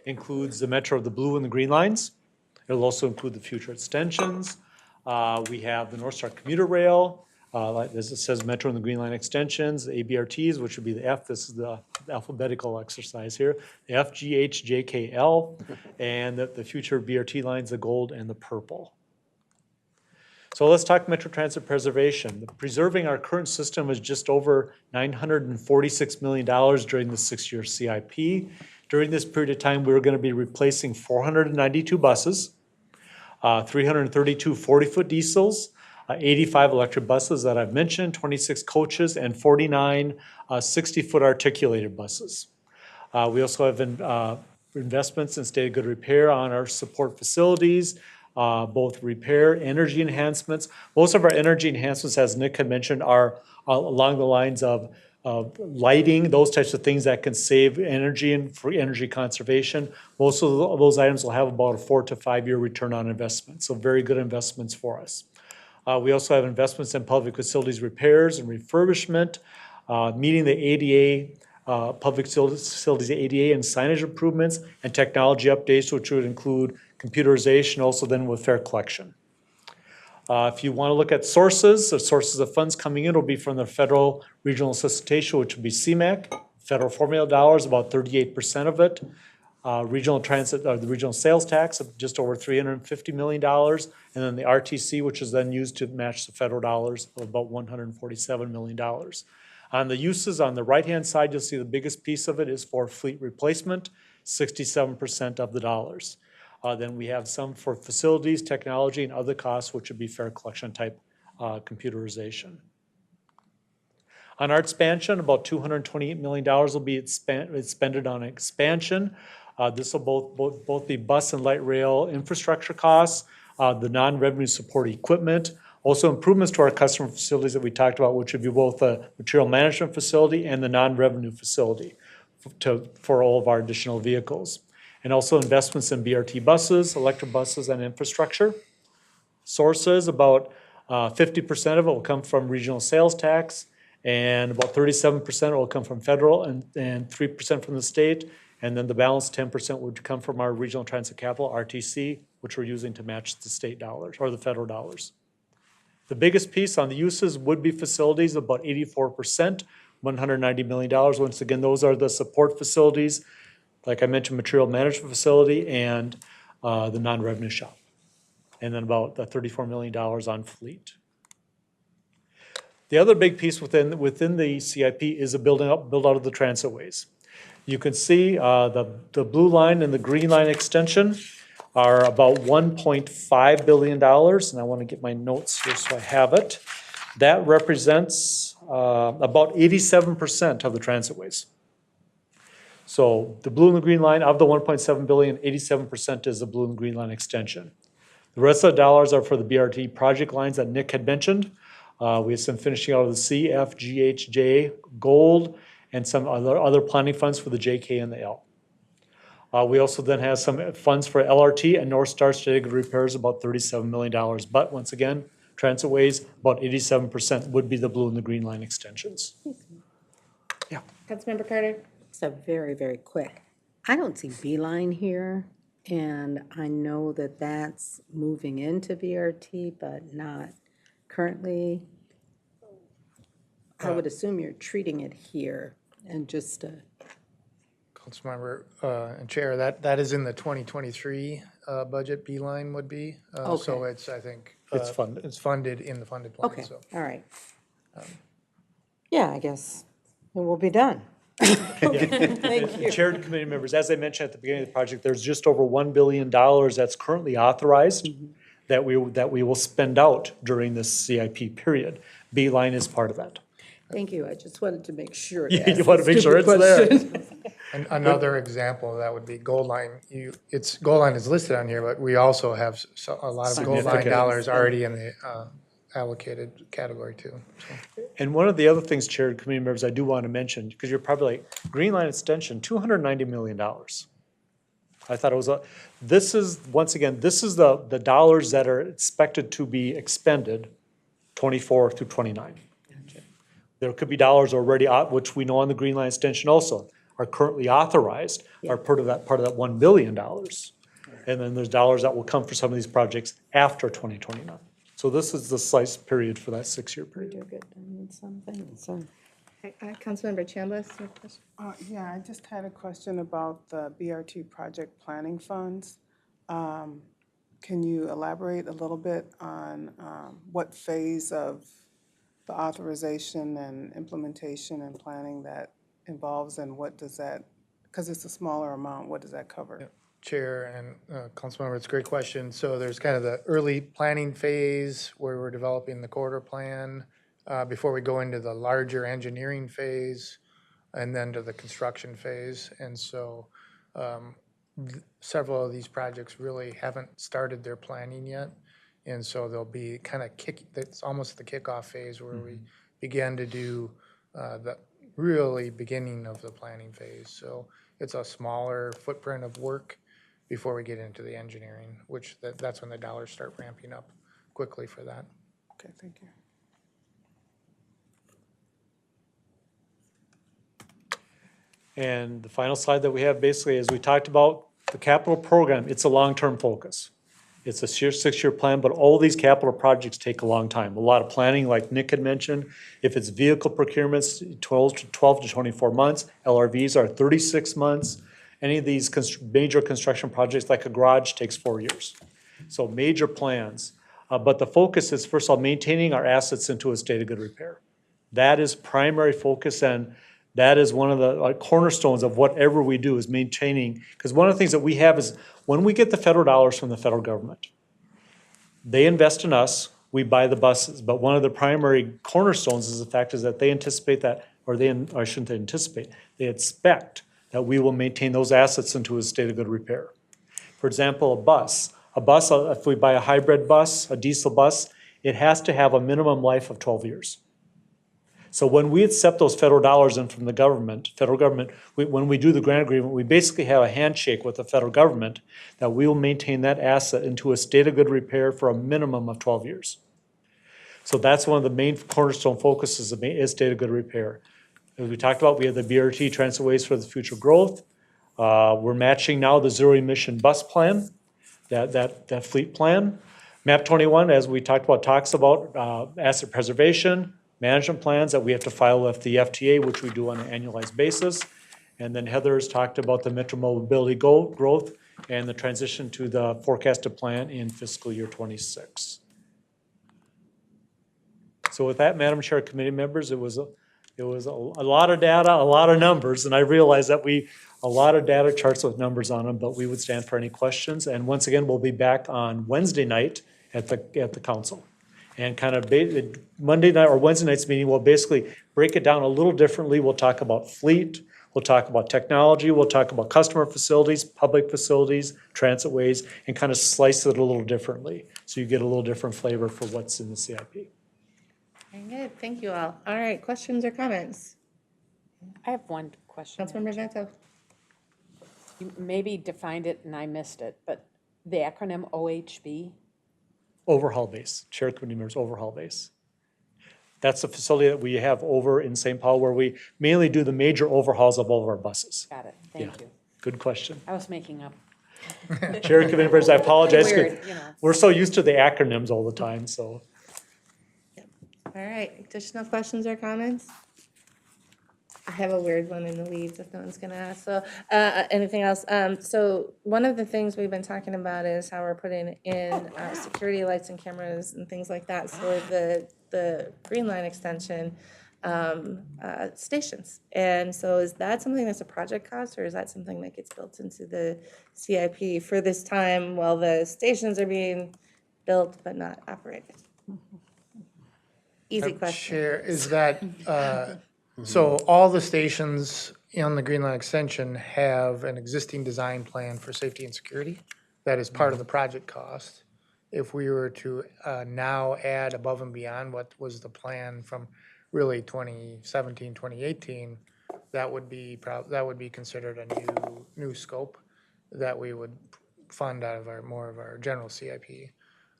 includes the Metro, the blue and the green lines. It'll also include the future extensions. We have the North Star Commuter Rail, as it says, Metro and the Green Line extensions, the ABRTs, which would be the F. This is the alphabetical exercise here. The F, G, H, J, K, L, and the future BRT lines, the gold and the purple. So let's talk Metro Transit preservation. Preserving our current system is just over $946 million during the 6-year CIP. During this period of time, we're going to be replacing 492 buses, 332 40-foot diesels, 85 electric buses that I've mentioned, 26 coaches, and 49 60-foot articulated buses. We also have investments in state of good repair on our support facilities, both repair, energy enhancements. Most of our energy enhancements, as Nick had mentioned, are along the lines of lighting, those types of things that can save energy and for energy conservation. Most of those items will have about a 4 to 5 year return on investment, so very good investments for us. We also have investments in public facilities repairs and refurbishment, meeting the ADA, public facilities ADA and signage improvements, and technology updates, which would include computerization, also then with fare collection. If you want to look at sources, the sources of funds coming in will be from the federal regional solicitation, which would be CMAQ, federal formula dollars, about 38% of it. Regional transit, the regional sales tax of just over $350 million, and then the RTC, which is then used to match the federal dollars of about $147 million. On the uses on the right-hand side, you'll see the biggest piece of it is for fleet replacement, 67% of the dollars. Then we have some for facilities, technology, and other costs, which would be fare collection type computerization. On our expansion, about $228 million will be expended on expansion. This will both be bus and light rail infrastructure costs, the non-revenue support equipment, also improvements to our customer facilities that we talked about, which would be both the material management facility and the non-revenue facility for all of our additional vehicles. And also investments in BRT buses, electric buses, and infrastructure. Sources, about 50% of it will come from regional sales tax, And about 37% will come from federal and 3% from the state. And then the balance, 10% would come from our regional transit capital, RTC, which we're using to match the state dollars or the federal dollars. The biggest piece on the uses would be facilities, about 84%, $190 million. Once again, those are the support facilities, like I mentioned, material management facility and the non-revenue shop. And then about $34 million on fleet. The other big piece within the CIP is a build out of the transitways. You can see the blue line and the green line extension are about $1.5 billion, and I want to get my notes here so I have it. That represents about 87% of the transitways. So the blue and the green line, of the 1.7 billion, 87% is the blue and green line extension. The rest of the dollars are for the BRT project lines that Nick had mentioned. We have some finishing out of the C, F, G, H, J, gold, and some other planning funds for the J, K, and the L. We also then have some funds for LRT and North Star Static repairs, about $37 million. But once again, transitways, about 87% would be the blue and the green line extensions. Yeah. Councilmember Carter? So very, very quick. I don't see Beeline here, and I know that that's moving into BRT, but not currently. I would assume you're treating it here and just Councilmember and Chair, that is in the 2023 budget. Beeline would be. So it's, I think, It's funded. It's funded in the funded plan. Okay, So. all right. Yeah, I guess it will be done. Thank you. Chair and committee members, as I mentioned at the beginning of the project, there's just over $1 billion that's currently authorized that we will spend out during this CIP period. Beeline is part of that. Thank you. I just wanted to make sure. You want to make sure it's there. And another example of that would be Gold Line. Gold Line is listed on here, but we also have a lot of Gold Line dollars already in the allocated category too. So. And one of the other things, Chair and committee members, I do want to mention, because you're probably like, Green Line Extension, $290 million. I thought it was this is, once again, this is the dollars that are expected to be expended 24 through 29. There could be dollars already, which we know on the Green Line Extension also, are currently authorized, are part of that $1 billion. And then there's dollars that will come for some of these projects after 2029. So this is the slice period for that 6-year period. You're good. I need something. So. Councilmember Chambliss, you have a question? Yeah, I just had a question about the BRT project planning funds. Can you elaborate a little bit on what phase of the authorization and implementation and planning that involves, and what does that, because it's a smaller amount, what does that cover? Yeah. Chair and Councilmember, it's a great question. So there's kind of the early planning phase where we're developing the corridor plan before we go into the larger engineering phase and then to the construction phase. And so several of these projects really haven't started their planning yet. And so they'll be kind of it's almost the kickoff phase where we begin to do the really beginning of the planning phase. So it's a smaller footprint of work before we get into the engineering, which that's when the dollars start ramping up quickly for that. Okay, thank you. And the final slide that we have basically, as we talked about, the capital program, it's a long-term focus. It's a 6-year plan, but all these capital projects take a long time. A lot of planning, like Nick had mentioned. If it's vehicle procurements, 12 to 24 months. LRVs are 36 months. Any of these major construction projects, like a garage, takes 4 years. So major plans. But the focus is, first of all, maintaining our assets into a state of good repair. That is primary focus, and that is one of the cornerstones of whatever we do is maintaining, because one of the things that we have is when we get the federal dollars from the federal government, they invest in us, we buy the buses. But one of the primary cornerstones is the fact is that they anticipate that, or shouldn't they anticipate, they expect that we will maintain those assets into a state of good repair. For example, a bus, if we buy a hybrid bus, a diesel bus, it has to have a minimum life of 12 years. So when we accept those federal dollars in from the federal government, when we do the grant agreement, we basically have a handshake with the federal government that we will maintain that asset into a state of good repair for a minimum of 12 years. So that's one of the main cornerstone focuses is data good repair. As we talked about, we have the BRT Transit Ways for the Future Growth. We're matching now the zero emission bus plan, that fleet plan. MAP 21, as we talked about, talks about asset preservation, management plans that we have to file with the FTA, which we do on an annualized basis. And then Heather's talked about the Metro Mobility growth and the transition to the forecasted plan in fiscal year 26. So with that, Madam Chair, committee members, it was a lot of data, a lot of numbers, and I realize that a lot of data charts with numbers on them, but we would stand for any questions. And once again, we'll be back on Wednesday night at the council. And kind of Monday night or Wednesday night's meeting, we'll basically break it down a little differently. We'll talk about fleet, we'll talk about technology, we'll talk about customer facilities, public facilities, transit ways, and kind of slice it a little differently. So you get a little different flavor for what's in the CIP. Very good, thank you all. All right, questions or comments? I have one question. Councilmember Vento. You maybe defined it and I missed it, but the acronym OHB? Overhaul base, Chair Committee members, overhaul base. That's the facility that we have over in St. Paul where we mainly do the major overhauls of all of our buses. Got it, thank you. Good question. I was making up. Chair Committee members, I apologize. Weird, you know. We're so used to the acronyms all the time, so. All right, additional questions or comments? I have a weird one in the weeds if no one's gonna ask, so, anything else? So one of the things we've been talking about is how we're putting in, security lights and cameras and things like that for the Green Line extension, stations. And so is that something that's a project cost, or is that something that gets built into the CIP for this time while the stations are being built but not operated? Easy question. Chair, is that, so all the stations on the Green Line extension have an existing design plan for safety and security that is part of the project cost. If we were to now add above and beyond what was the plan from really 2017, 2018, that would be considered a new scope that we would fund out of more of our general CIP.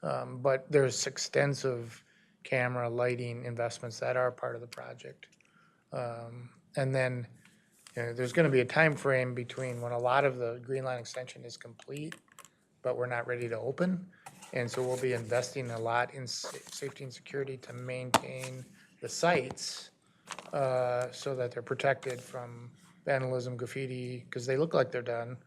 But there's extensive camera lighting investments that are part of the project. And then there's going to be a time frame between when a lot of the Green Line extension is complete, but we're not ready to open. And so we'll be investing a lot in safety and security to maintain the sites so that they're protected from vandalism, graffiti, because they look like they're done.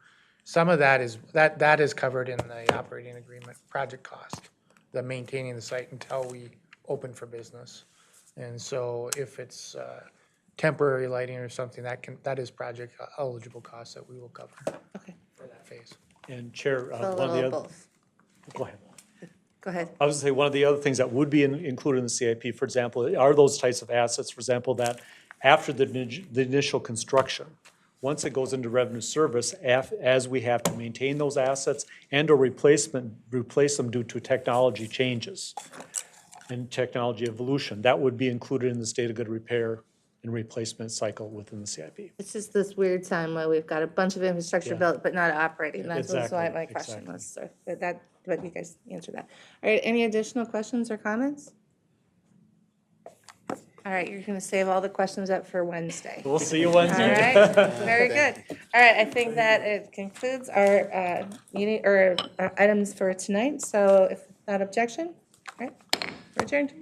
Some of that is covered in the operating agreement project cost, the maintaining the site until we open for business. And so if it's temporary lighting or something, that is project eligible costs that we will cover for that phase. And Chair, So one of the other, both. go ahead. Go ahead. I was gonna say, one of the other things that would be included in the CIP, for example, are those types of assets, for example, that after the initial construction, once it goes into revenue service, as we have to maintain those assets and or replace them due to technology changes and technology evolution, that would be included in the state of good repair and replacement cycle within the CIP. It's just this weird time where we've got a bunch of infrastructure built but not operating. That's why my question was, so but you guys answered that. All right, any additional questions or comments? All right, you're gonna save all the questions up for Wednesday. We'll see you All Wednesday. right, very good. All right, I think that it concludes our meeting or our items for tonight. So if not objection, all right, we're adjourned.